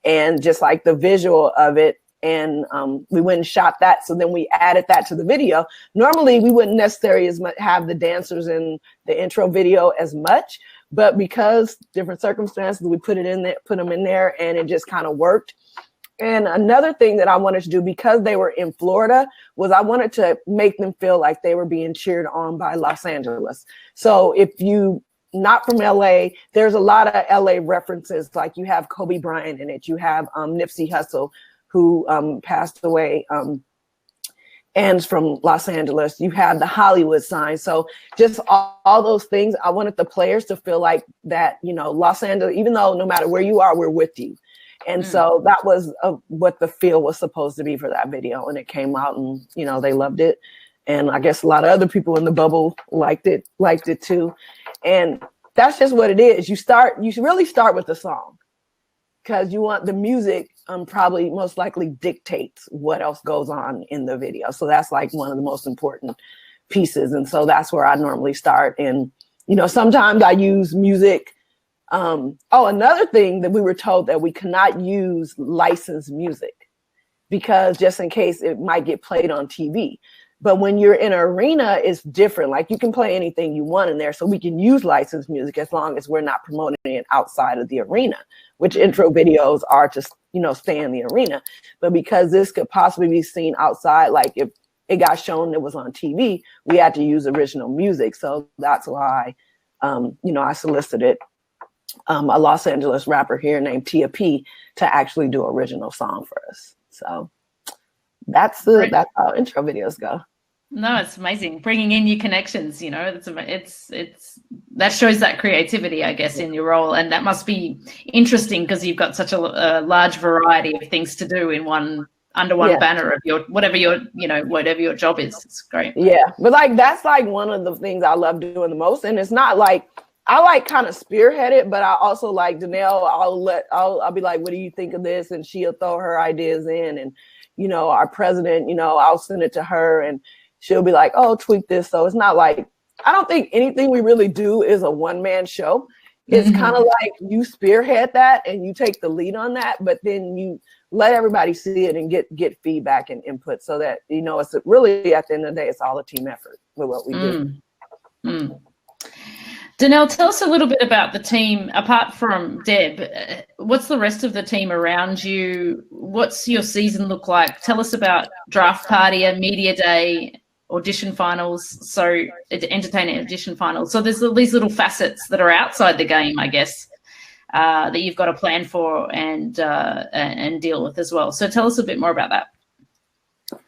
and just like the visual of it. And we went and shot that. So then we added that to the video. Normally, we wouldn't necessarily have the dancers in the intro video as much, but because different circumstances, we put them in there, and it just kind of worked. And another thing that I wanted to do, because they were in Florida, was I wanted to make them feel like they were being cheered on by Los Angeles. So if you not from LA, there's a lot of LA references. Like you have Kobe Bryant in it. You have Nipsey Hussle, who passed away and from Los Angeles. You have the Hollywood sign. So just all those things, I wanted the players to feel like that, you know, Los Angeles, even though no matter where you are, we're with you. And so that was what the feel was supposed to be for that video. And it came out and, you know, they loved it. And I guess a lot of other people in the bubble liked it too. And that's just what it is. You really start with the song, because you want the music probably most likely dictates what else goes on in the video. So that's like one of the most important pieces. And so that's where I normally start. And, you know, sometimes I use music. Another thing that we were told that we cannot use licensed music, because just in case it might get played on TV. But when you're in an arena, it's different. Like you can play anything you want in there. So we can use licensed music as long as we're not promoting it outside of the arena, which intro videos are to, you know, stay in the arena. But because this could possibly be seen outside, like if it got shown it was on TV, we had to use original music. So that's why, you know, I solicited a Los Angeles rapper here named Tia P to actually do an original song for us. So that's how intro videos go. No, it's amazing. Bringing in your connections, you know, it's that shows that creativity, I guess, in your role. And that must be interesting because you've got such a large variety of things to do under one banner of whatever your job is. It's great. Yeah. But like, that's like one of the things I love doing the most. And it's not like, I like kind of spearhead it, but I also like Danelle, I'll be like, what do you think of this? And she'll throw her ideas in, and, you know, our president, you know, I'll send it to her and she'll be like, oh, tweak this. So it's not like, I don't think anything we really do is a one-man show. It's kind of like you spearhead that and you take the lead on that, but then you let everybody see it and get feedback and input, so that, you know, it's really, at the end of the day, it's all a team effort with what we do. Danelle, tell us a little bit about the team. Apart from Deb, what's the rest of the team around you? What's your season look like? Tell us about Draft Party, Media Day, Audition Finals, so Entertainment Audition Finals. So there's these little facets that are outside the game, I guess, that you've got to plan for and deal with as well. So tell us a bit more about that.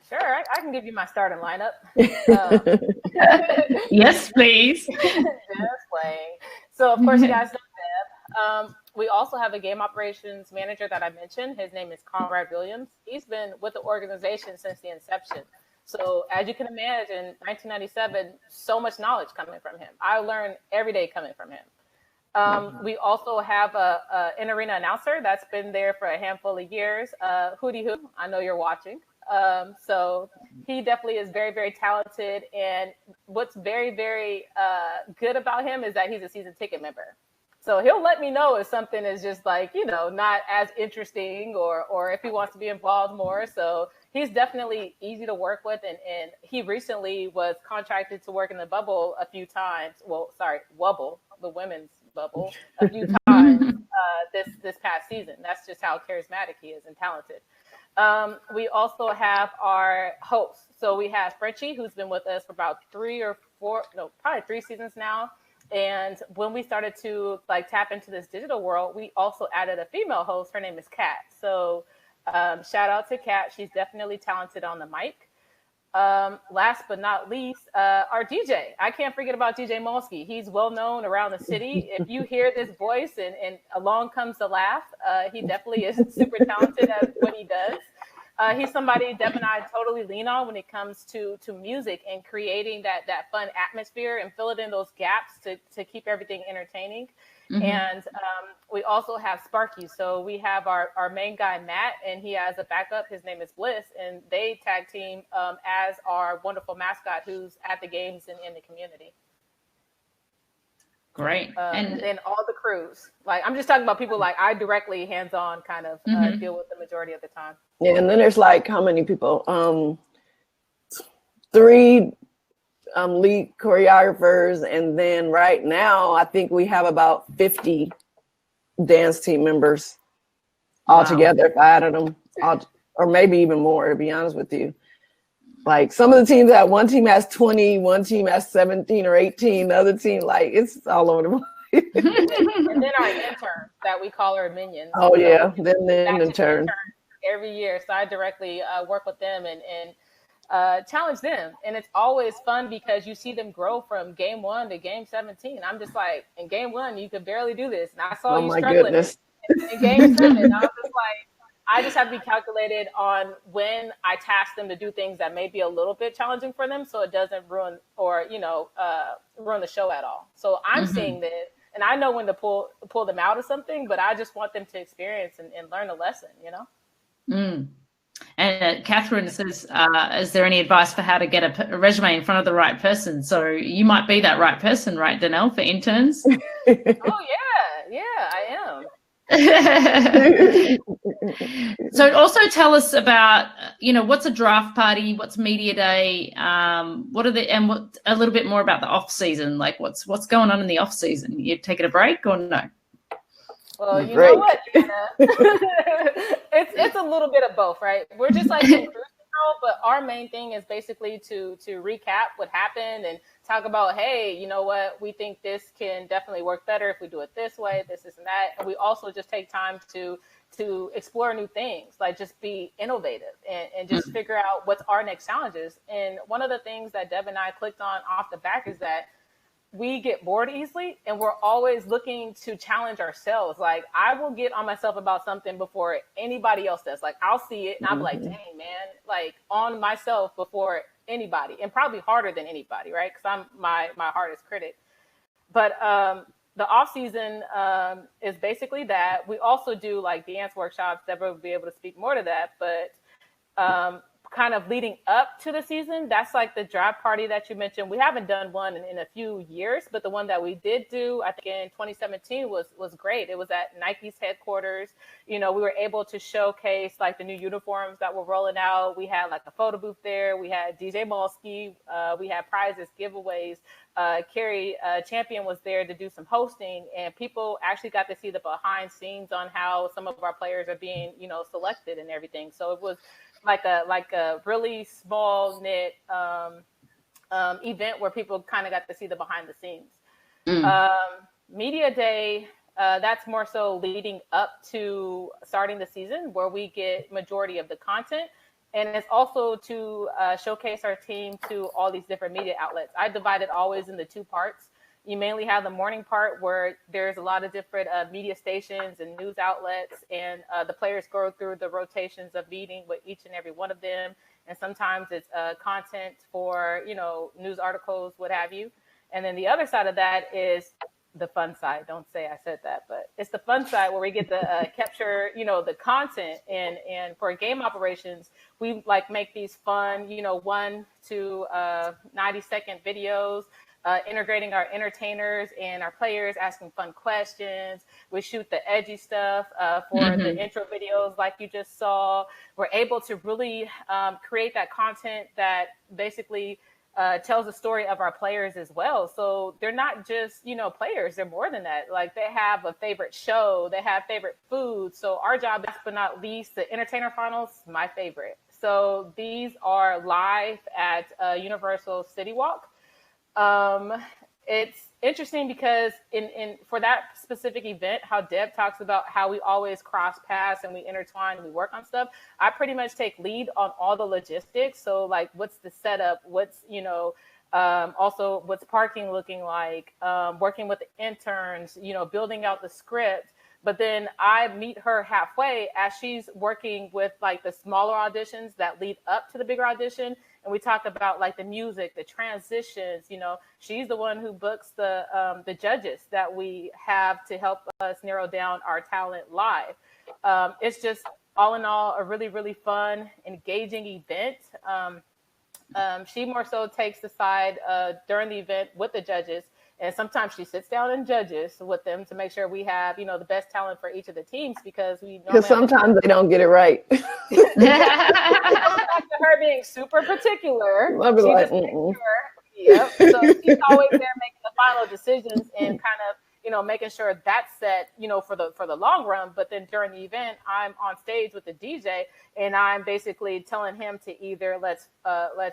Sure, I can give you my starting lineup. Yes, please. Just playing. So, of course, you guys know Deb. We also have a game operations manager that I mentioned. His name is Conrad Williams. He's been with the organization since the inception. So, as you can imagine, 1997, so much knowledge coming from him. I learn every day coming from him. We also have a in-arena announcer that's been there for a handful of years. Hootie Hoo, I know you're watching. So he definitely is very, very talented. And what's very, very good about him is that he's a season ticket member. So he'll let me know if something is just like, you know, not as interesting or if he wants to be involved more. So he's definitely easy to work with. And he recently was contracted to work in the bubble a few times. Well, sorry, Wubble, the women's bubble, a few times this past season. That's just how charismatic he is and talented. We also have our hosts. So we have Frenchie, who's been with us for about probably 3 seasons now. And when we started to like tap into this digital world, we also added a female host. Her name is Kat. So shout out to Kat. She's definitely talented on the mic. Last but not least, our DJ. I can't forget about DJ Molsky. He's well known around the city. If you hear this voice and along comes the laugh, he definitely is super talented at what he does. He's somebody Deb and I totally lean on when it comes to music and creating that fun atmosphere and filling in those gaps to keep everything entertaining. Mm-hmm. And we also have Sparky. So we have our main guy, Matt, and he has a backup. His name is Bliss. And they tag team as our wonderful mascot who's at the games and in the community. Great. And then all the crews. Like, I'm just talking about people like I directly hands-on kind of deal with the majority of the time. Yeah, and then there's like how many people? 3 lead choreographers, and then right now I think we have about 50 dance team members altogether. If I added them, or maybe even more, to be honest with you. Like some of the teams that one team has 20, one team has 17 or 18, the other team, like it's all over the place. And then our interns that we call our minions. Oh yeah, then intern every year. So I directly work with them and challenge them. And it's always fun because you see them grow from game 1 to game 17. I'm just like, in game 1, you could barely do this. And I saw you struggling in game 7. I was just like, I just have to be calculated on when I task them to do things that may be a little bit challenging for them so it doesn't ruin or, ruin the show at all. So I'm seeing this and I know when to pull them out of something, but I just want them to experience and learn a lesson, And Catherine says, is there any advice for how to get a resume in front of the right person? So you might be that right person, right, Danelle, for interns? Oh, yeah, I am. So also tell us about, what's a draft party, what's media day, what a little bit more about the off season, like what's going on in the off season. You taking a break or no? Well, you know what, Anna? it's a little bit of both, right? We're just like in cruise control, but our main thing is basically to recap what happened and talk about, hey, you know what, we think this can definitely work better if we do it this way, this and that. And we also just take time to explore new things, like just be innovative and just figure out what's our next challenges. And one of the things that Deb and I clicked on off the back is that we get bored easily and we're always looking to challenge ourselves. Like I will get on myself about something before anybody else does. Like I'll see it and I'll be like, dang man, like on myself before anybody and probably harder than anybody, right? Because I'm my hardest critic. But the off season is basically that. We also do like dance workshops. Debra will be able to speak more to that, but kind of leading up to the season, that's like the draft party that you mentioned. We haven't done one in a few years, but the one that we did do, I think in 2017 was great. It was at Nike's headquarters. We were able to showcase like the new uniforms that were rolling out. We had like a photo booth there. We had DJ Molsky. We had prizes, giveaways. Carrie Champion was there to do some hosting, and people actually got to see the behind scenes on how some of our players are being, selected and everything. So it was like a really small knit event where people kind of got to see the behind the scenes. Media day, that's more so leading up to starting the season where we get majority of the content. And it's also to showcase our team to all these different media outlets. I divide it always into 2 parts. You mainly have the morning part where there's a lot of different media stations and news outlets, and the players go through the rotations of meeting with each and every one of them. And sometimes it's content for, news articles, what have you. And then the other side of that is the fun side. Don't say I said that, but it's the fun side where we get to capture, the content. And for game operations, we like make these fun, 1 to 90-second videos. Integrating our entertainers and our players, asking fun questions. We shoot the edgy stuff for the intro videos like you just saw. We're able to really create that content that basically tells the story of our players as well. So they're not just, players, they're more than that. Like they have a favorite show, they have favorite food. So our job, last but not least, the entertainer finals, my favorite. So these are live at Universal City Walk. it's interesting because in for that specific event, how Deb talks about how we always cross paths and we intertwine and we work on stuff. I pretty much take lead on all the logistics. So like, what's the setup? What's, also what's parking looking like, working with the interns, building out the script. But then I meet her halfway as she's working with like the smaller auditions that lead up to the bigger audition. And we talk about like the music, the transitions, she's the one who books the judges that we have to help us narrow down our talent live. It's just all in all, a really, really fun, engaging event. She more so takes the side during the event with the judges. And sometimes she sits down and judges with them to make sure we have, the best talent for each of the teams because sometimes they don't get it right. Back to her being super particular. I'll be She like, just makes sure. Yep. So she's always there making the final decisions and kind of, making sure that's set, for the long run. But then during the event, I'm on stage with the DJ and I'm basically telling him to either let's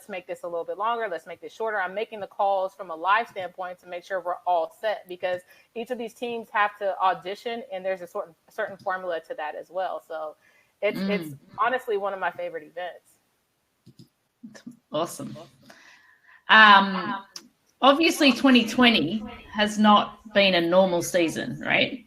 make this a little bit longer, let's make this shorter. I'm making the calls from a live standpoint to make sure we're all set because each of these teams have to audition and there's a certain formula to that as well. So it's honestly one of my favorite events. Awesome. Obviously 2020 has not been a normal season, right?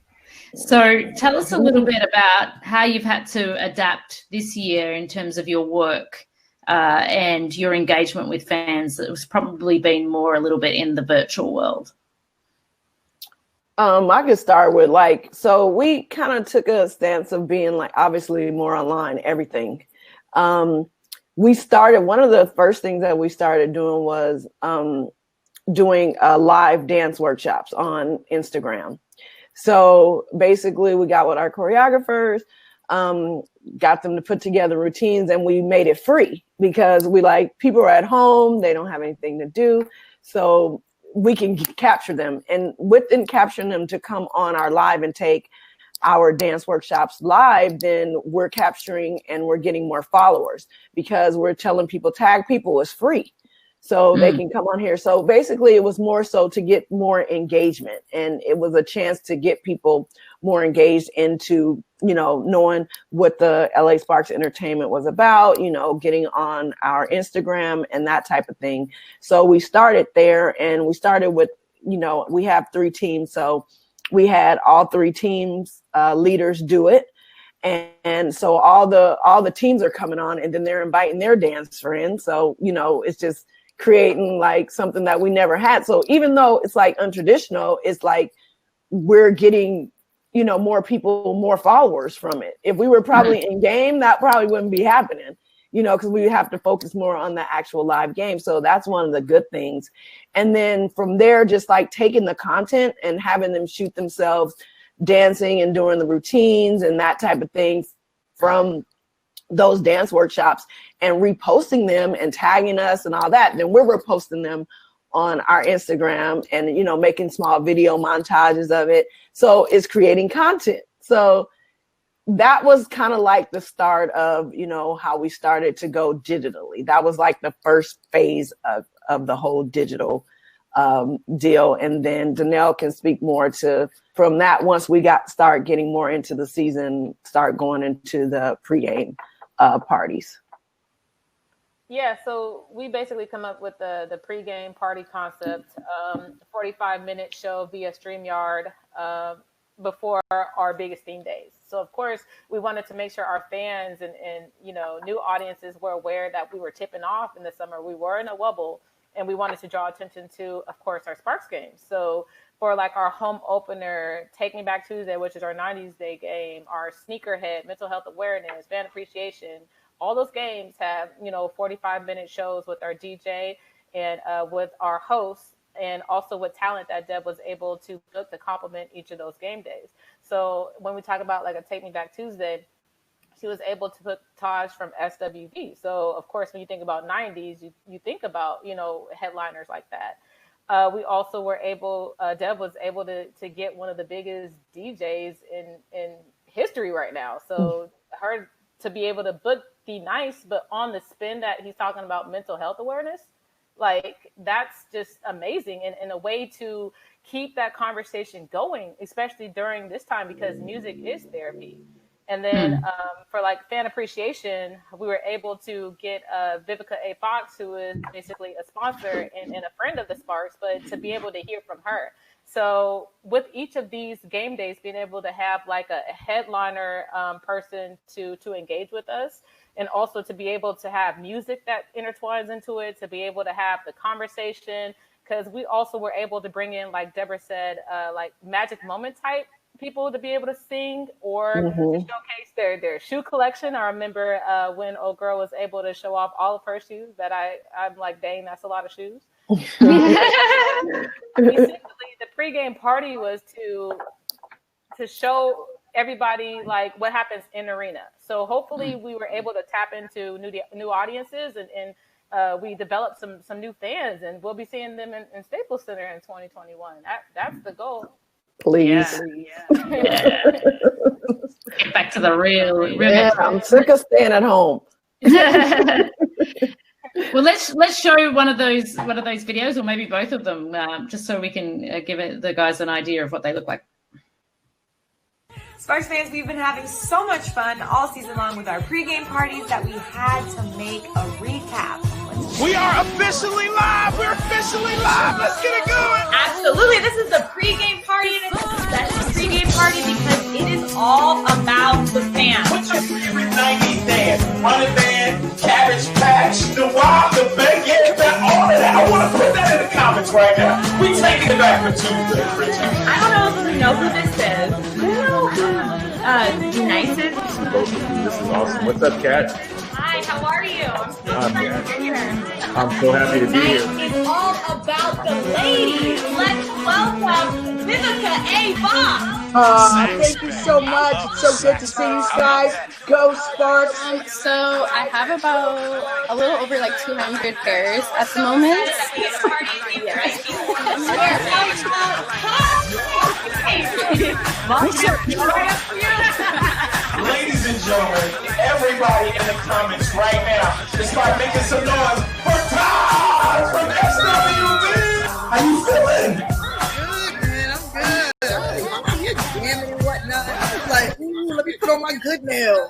So tell us a little bit about how you've had to adapt this year in terms of your work and your engagement with fans. It was probably been more a little bit in the virtual world. I could start with so we kind of took a stance of being obviously more online, everything. We started, one of the first things that we started doing was doing live dance workshops on Instagram. So basically we got with our choreographers, got them to put together routines and we made it free because people are at home, they don't have anything to do. So we can capture them and within capturing them to come on our live and take our dance workshops live, then we're capturing and we're getting more followers because we're telling people, tag people, is free. So they can come on here. So basically it was more so to get more engagement and it was a chance to get people more engaged into, knowing what the LA Sparks Entertainment was about, getting on our Instagram and that type of thing. So we started there and we started with, we have 3 teams. So we had all 3 teams leaders do it. And so all the teams are coming on and then they're inviting their dance friends. So, it's just creating something that we never had. So even though it's untraditional, it's we're getting, more people, more followers from it. If we were probably in game, that probably wouldn't be happening, because we have to focus more on the actual live game. So that's one of the good things. And then from there, just taking the content and having them shoot themselves dancing and doing the routines and that type of thing from those dance workshops and reposting them and tagging us and all that, then we're reposting them on our Instagram and, making small video montages of it. So it's creating content. So that was kind of the start of, how we started to go digitally. That was the first phase of the whole digital deal. And then Danelle can speak more to from that once we start getting more into the season, start going into the pregame parties. Yeah, so we basically come up with the pregame party concept, 45-minute show via StreamYard before our biggest theme days. So of course, we wanted to make sure our fans and new audiences were aware that we were tipping off in the summer. We were in a wobble, and we wanted to draw attention to, of course, our Sparks games. So for our home opener, Take Me Back Tuesday, which is our 90s Day game, our Sneakerhead, Mental Health Awareness, Fan Appreciation, all those games have, 45-minute shows with our DJ and with our hosts and also with talent that Deb was able to book to complement each of those game days. So when we talk about a Take Me Back Tuesday, she was able to put Taj from SWV. So of course, when you think about 90s, you think about, headliners like that. We also were able, Deb was able to get one of the biggest DJs in history right now. So her to be able to book the nice, but on the spin that he's talking about mental health awareness, Like, that's just amazing, and a way to keep that conversation going, especially during this time, because music is therapy. And then for like fan appreciation, we were able to get Vivica A. Fox, who is basically a sponsor and a friend of the Sparks, but to be able to hear from her. So with each of these game days, being able to have like a headliner person to engage with us, and also to be able to have music that intertwines into it, to be able to have the conversation, because we also were able to bring in, like Debra said, like magic moment type people to be able to sing or to showcase their shoe collection. I remember when old girl was able to show off all of her shoes that I'm like, dang, that's a lot of shoes. Essentially, the pregame party was to show everybody like what happens in arena. So hopefully we were able to tap into new audiences, and we developed some new fans, and we'll be seeing them in Staples Center in 2021. That's the goal. Please. Yeah. Get back to the real. Yeah, I'm sick of staying at home. Well, let's show one of those videos, or maybe both of them, just so we can give the guys an idea of what they look like. Sparks fans, we've been having so much fun all season long with our pregame parties that we had to make a recap. We are officially live. We're officially live. Let's get it going. Absolutely. This is the pregame party, and it's a special pregame party because it is all about the fans. What's your favorite 90s dance? Running Man, Cabbage Patch, the Wild, the Bacon, all of that. I want to put that in the comments right now. We taking it back for Tuesday, Richard. I don't know if you know who this is. Nice. This is awesome. What's up, Kat? Hi, how are you? I'm so excited to be here. I'm so happy to be here. It's all about the ladies. Let's welcome Vivica A. Fox. Thank you so much. It's so good to see you guys. Go Sparks. So I have about a little over like 200 pairs at the moment. Ladies and gentlemen, everybody in the comments right now, just start making some noise for Todd from SWB. How you feeling? Let me put on my good nail.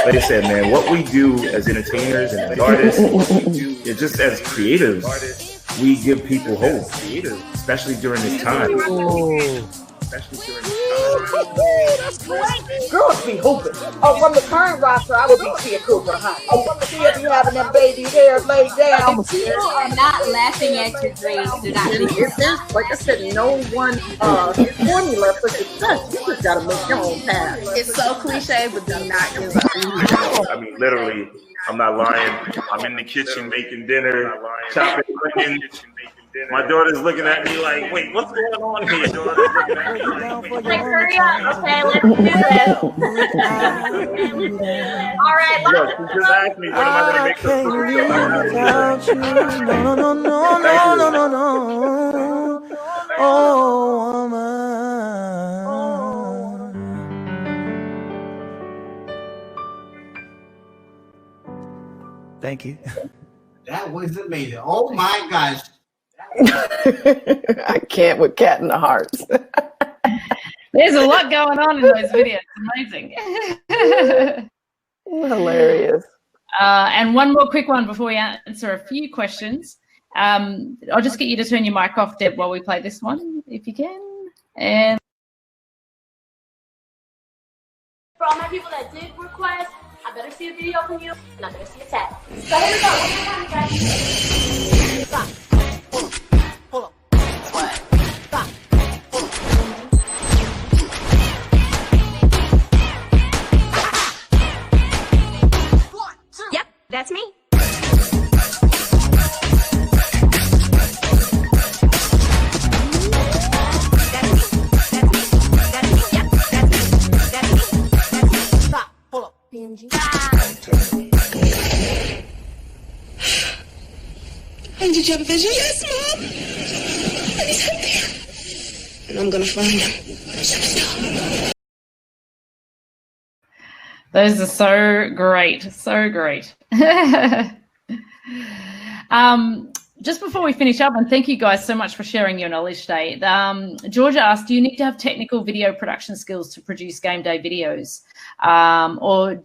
Like I said, man, what we do as entertainers and as artists, is just as creatives, we give people hope, especially during this time. Girls be hooping. Oh, from the current roster, I would be Tia Cooper, huh? Oh, from the Tia be having them baby hair laid down. People are not laughing at your dreams. They're not. There's, like I said, no one formula for success. You just gotta make your own path. It's so cliche, but do not give up. I mean, literally, I'm not lying. I'm in the kitchen making dinner, chopping onions. My daughter's looking at me like, wait, what's going on here? Like, hurry up. Okay, let's do this. All right, Look, she just asked me when am I going to make some food. No. Oh, woman. Thank you. That was amazing. Oh my gosh. I can't with Cat in the Hearts. There's a lot going on in those videos. Amazing. Hilarious. And one more quick one before we answer a few questions. I'll just get you to turn your mic off, Deb, while we play this one, if you can. And for all my people that did request, I better see a video from you, and I better see a tag. So here we go. One more time, guys. Stop. Hold on. What? Stop. Yep, that's me. And did you have a vision? Yes, Mom. And he's out there. And I'm going to find him. those are so great. So great. Just before we finish up, and thank you guys so much for sharing your knowledge today. Georgia asked, do you need to have technical video production skills to produce game day videos? Or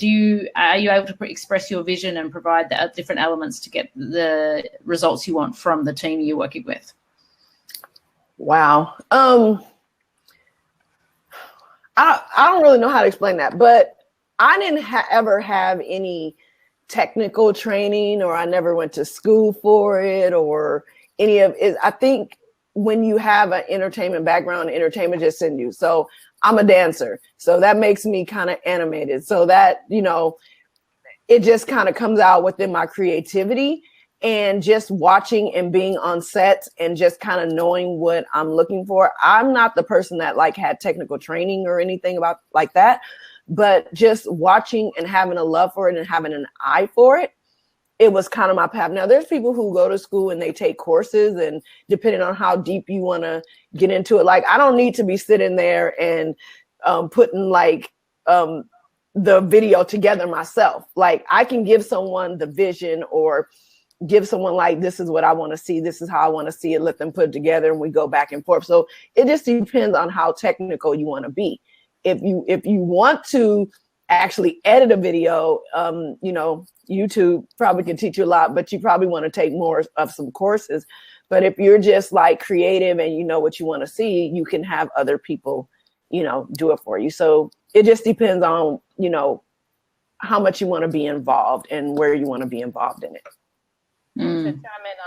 are you able to express your vision and provide the different elements to get the results you want from the team you're working with? Wow. I don't really know how to explain that, but I didn't ever have any technical training, or I never went to school for it, or any of it. I think when you have an entertainment background, entertainment just in you. So I'm a dancer, so that makes me kind of animated. So that, it just kind of comes out within my creativity, and just watching and being on set and just kind of knowing what I'm looking for. I'm not the person that had technical training or anything about like that. But just watching and having a love for it and having an eye for it, it was kind of my path. Now, there's people who go to school and they take courses, and depending on how deep you want to get into it, I don't need to be sitting there and putting the video together myself. I can give someone the vision, or give someone this is what I want to see. This is how I want to see it. Let them put it together, and we go back and forth. So it just depends on how technical you want to be. If you want to actually edit a video, YouTube probably can teach you a lot, but you probably want to take more of some courses. But if you're just creative and you know what you want to see, you can have other people, do it for you. So it just depends on, how much you want to be involved and where you want to be involved in it. To chime in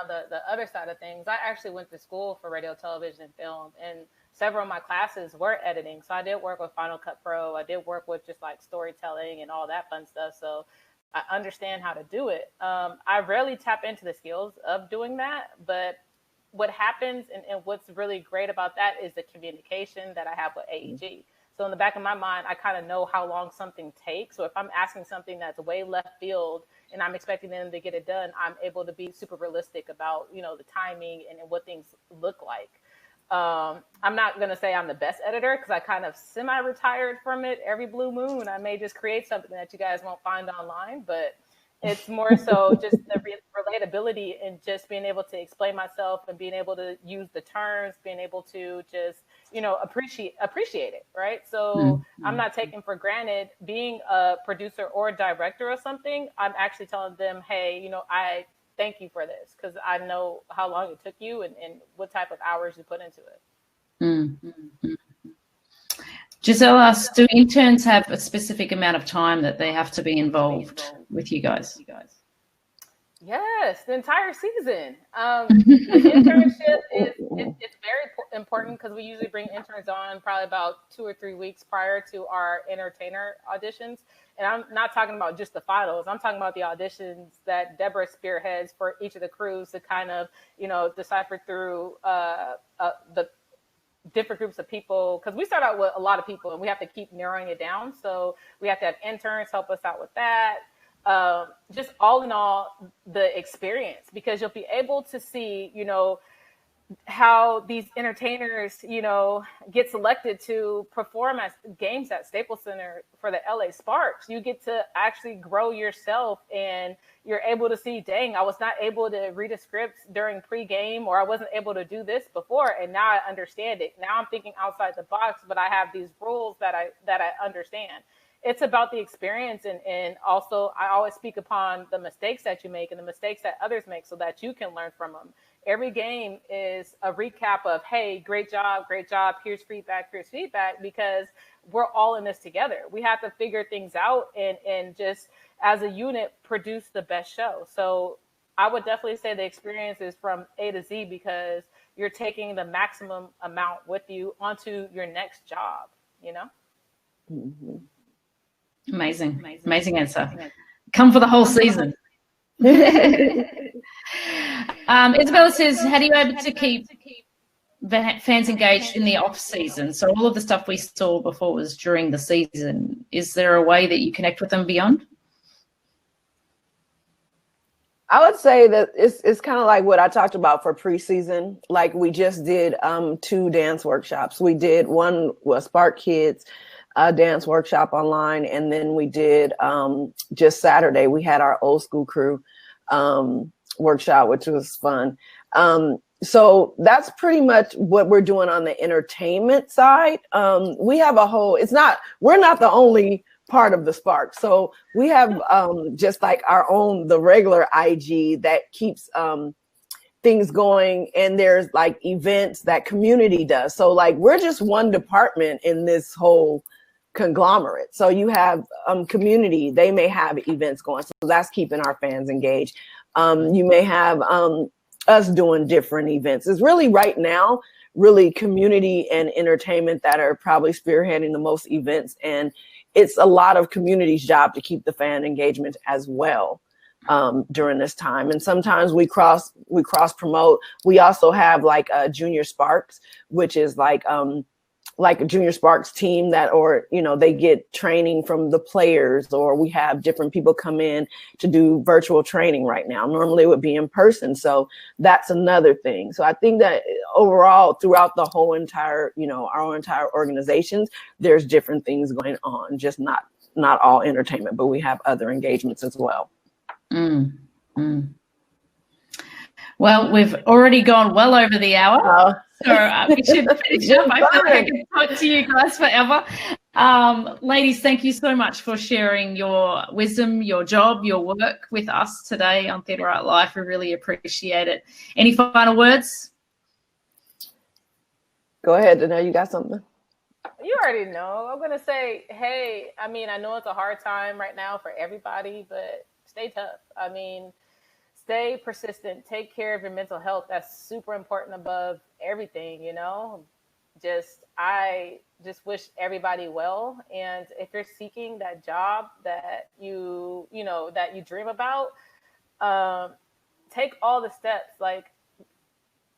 on the other side of things, I actually went to school for radio, television, and film, and several of my classes were editing. So I did work with Final Cut Pro. I did work with just storytelling and all that fun stuff. So I understand how to do it. I rarely tap into the skills of doing that, but what happens and what's really great about that is the communication that I have with AEG. So in the back of my mind, I kind of know how long something takes. So if I'm asking something that's way left field and I'm expecting them to get it done, I'm able to be super realistic about, the timing and what things look like. I'm not going to say I'm the best editor, because I kind of semi-retired from it every blue moon. I may just create something that you guys won't find online, but it's more so just the relatability and just being able to explain myself and being able to use the terms, being able to just, appreciate it, right? So I'm not taking for granted being a producer or a director or something. I'm actually telling them, hey, I thank you for this, because I know how long it took you and what type of hours you put into it. Giselle asks, do interns have a specific amount of time that they have to be involved with you guys? Yes, the entire season. The internship it's very important, because we usually bring interns on probably about 2 or 3 weeks prior to our entertainer auditions. And I'm not talking about just the finals. I'm talking about the auditions that Debra spearheads for each of the crews to kind of, decipher through the different groups of people, because we start out with a lot of people and we have to keep narrowing it down. So we have to have interns help us out with that. Just all in all, the experience, because you'll be able to see, how these entertainers, get selected to perform at games at Staples Center for the LA Sparks. You get to actually grow yourself, and you're able to see, dang, I was not able to read a script during pregame, or I wasn't able to do this before, and now I understand it. Now I'm thinking outside the box, but I have these rules that I understand. It's about the experience, and also I always speak upon the mistakes that you make and the mistakes that others make, so that you can learn from them. Every game is a recap of, hey, great job, here's feedback, because we're all in this together. We have to figure things out and just as a unit produce the best show. So I would definitely say the experience is from A to Z, because you're taking the maximum amount with you onto your next job, Mm-hmm. Amazing answer. Come for the whole season. Isabella says, how do you able to keep fans engaged in the off season? So all of the stuff we saw before was during the season. Is there a way that you connect with them beyond? I would say that it's kind of like what I talked about for preseason. Like, we just did 2 dance workshops. We did one was Spark Kids dance workshop online, and then we did just Saturday we had our old school crew workshop, which was fun. So that's pretty much what we're doing on the entertainment side. We have a whole, we're not the only part of the Spark. So we have just like our own, the regular IG that keeps things going. And there's like events that community does. So like, we're just one department in this whole conglomerate. So you have community, they may have events going. So that's keeping our fans engaged. You may have us doing different events. It's really right now, really community and entertainment that are probably spearheading the most events. And it's a lot of community's job to keep the fan engagement as well during this time. And sometimes we cross promote. We also have like Junior Sparks, which is like a Junior Sparks team that, or, you know, they get training from the players, or we have different people come in to do virtual training right now. Normally it would be in person. So that's another thing. So I think that overall throughout the whole entire, you know, our entire organizations, there's different things going on, just not all entertainment, but we have other engagements as well. Well, we've already gone well over the hour. So we should finish up. I feel like I can talk to you guys forever. Ladies, thank you so much for sharing your wisdom, your job, your work with us today on Theatre Art Life. We really appreciate it. Any final words? Go ahead, Danelle, you got something? You already know. I'm going to say, hey, I mean, I know it's a hard time right now for everybody, but stay tough. I mean, stay persistent, take care of your mental health. That's super important above everything, you know. I just wish everybody well. And if you're seeking that job that you dream about, take all the steps. Like,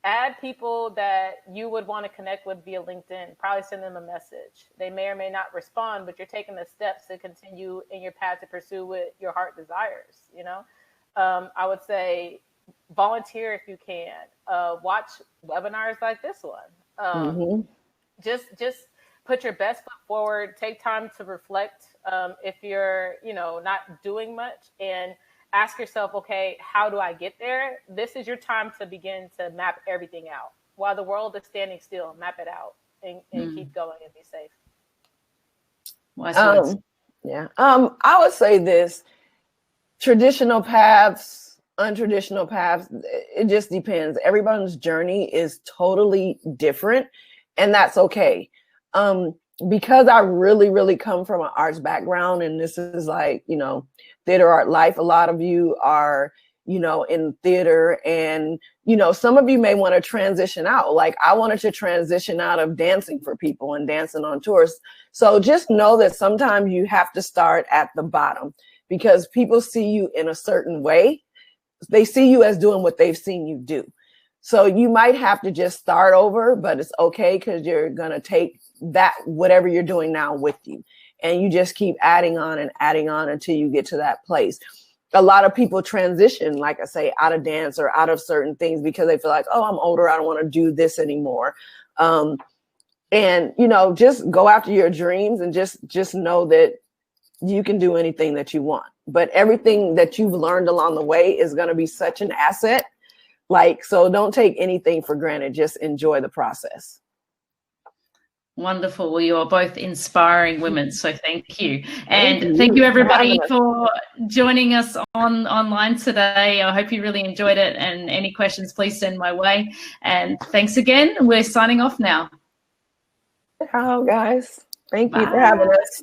add people that you would want to connect with via LinkedIn. Probably send them a message. They may or may not respond, but you're taking the steps to continue in your path to pursue what your heart desires, you know. I would say volunteer if you can. Watch webinars like this one. Just put your best foot forward. Take time to reflect if you're, you know, not doing much, and ask yourself, okay, how do I get there? This is your time to begin to map everything out. While the world is standing still, map it out and keep going and be safe. Yeah. I would say this. Traditional paths, untraditional paths, it just depends. Everyone's journey is totally different, and that's okay. Because I really, really come from an arts background, and this is like, you know, theater art life. A lot of you are, you know, in theater, and, you know, some of you may want to transition out. Like, I wanted to transition out of dancing for people and dancing on tours. So just know that sometimes you have to start at the bottom, because people see you in a certain way. They see you as doing what they've seen you do. So you might have to just start over, but it's okay, because you're going to take that, whatever you're doing now, with you. And you just keep adding on until you get to that place. A lot of people transition, like I say, out of dance or out of certain things because they feel like, oh, I'm older, I don't want to do this anymore. And, you know, just go after your dreams, and just know that you can do anything that you want. But everything that you've learned along the way is going to be such an asset. Like, so don't take anything for granted. Just enjoy the process. Wonderful. Well, you are both inspiring women, so thank you. And thank you everybody for joining us online today. I hope you really enjoyed it, and any questions, please send my way. And thanks again. We're signing off now. Ciao, guys. Thank you for having us.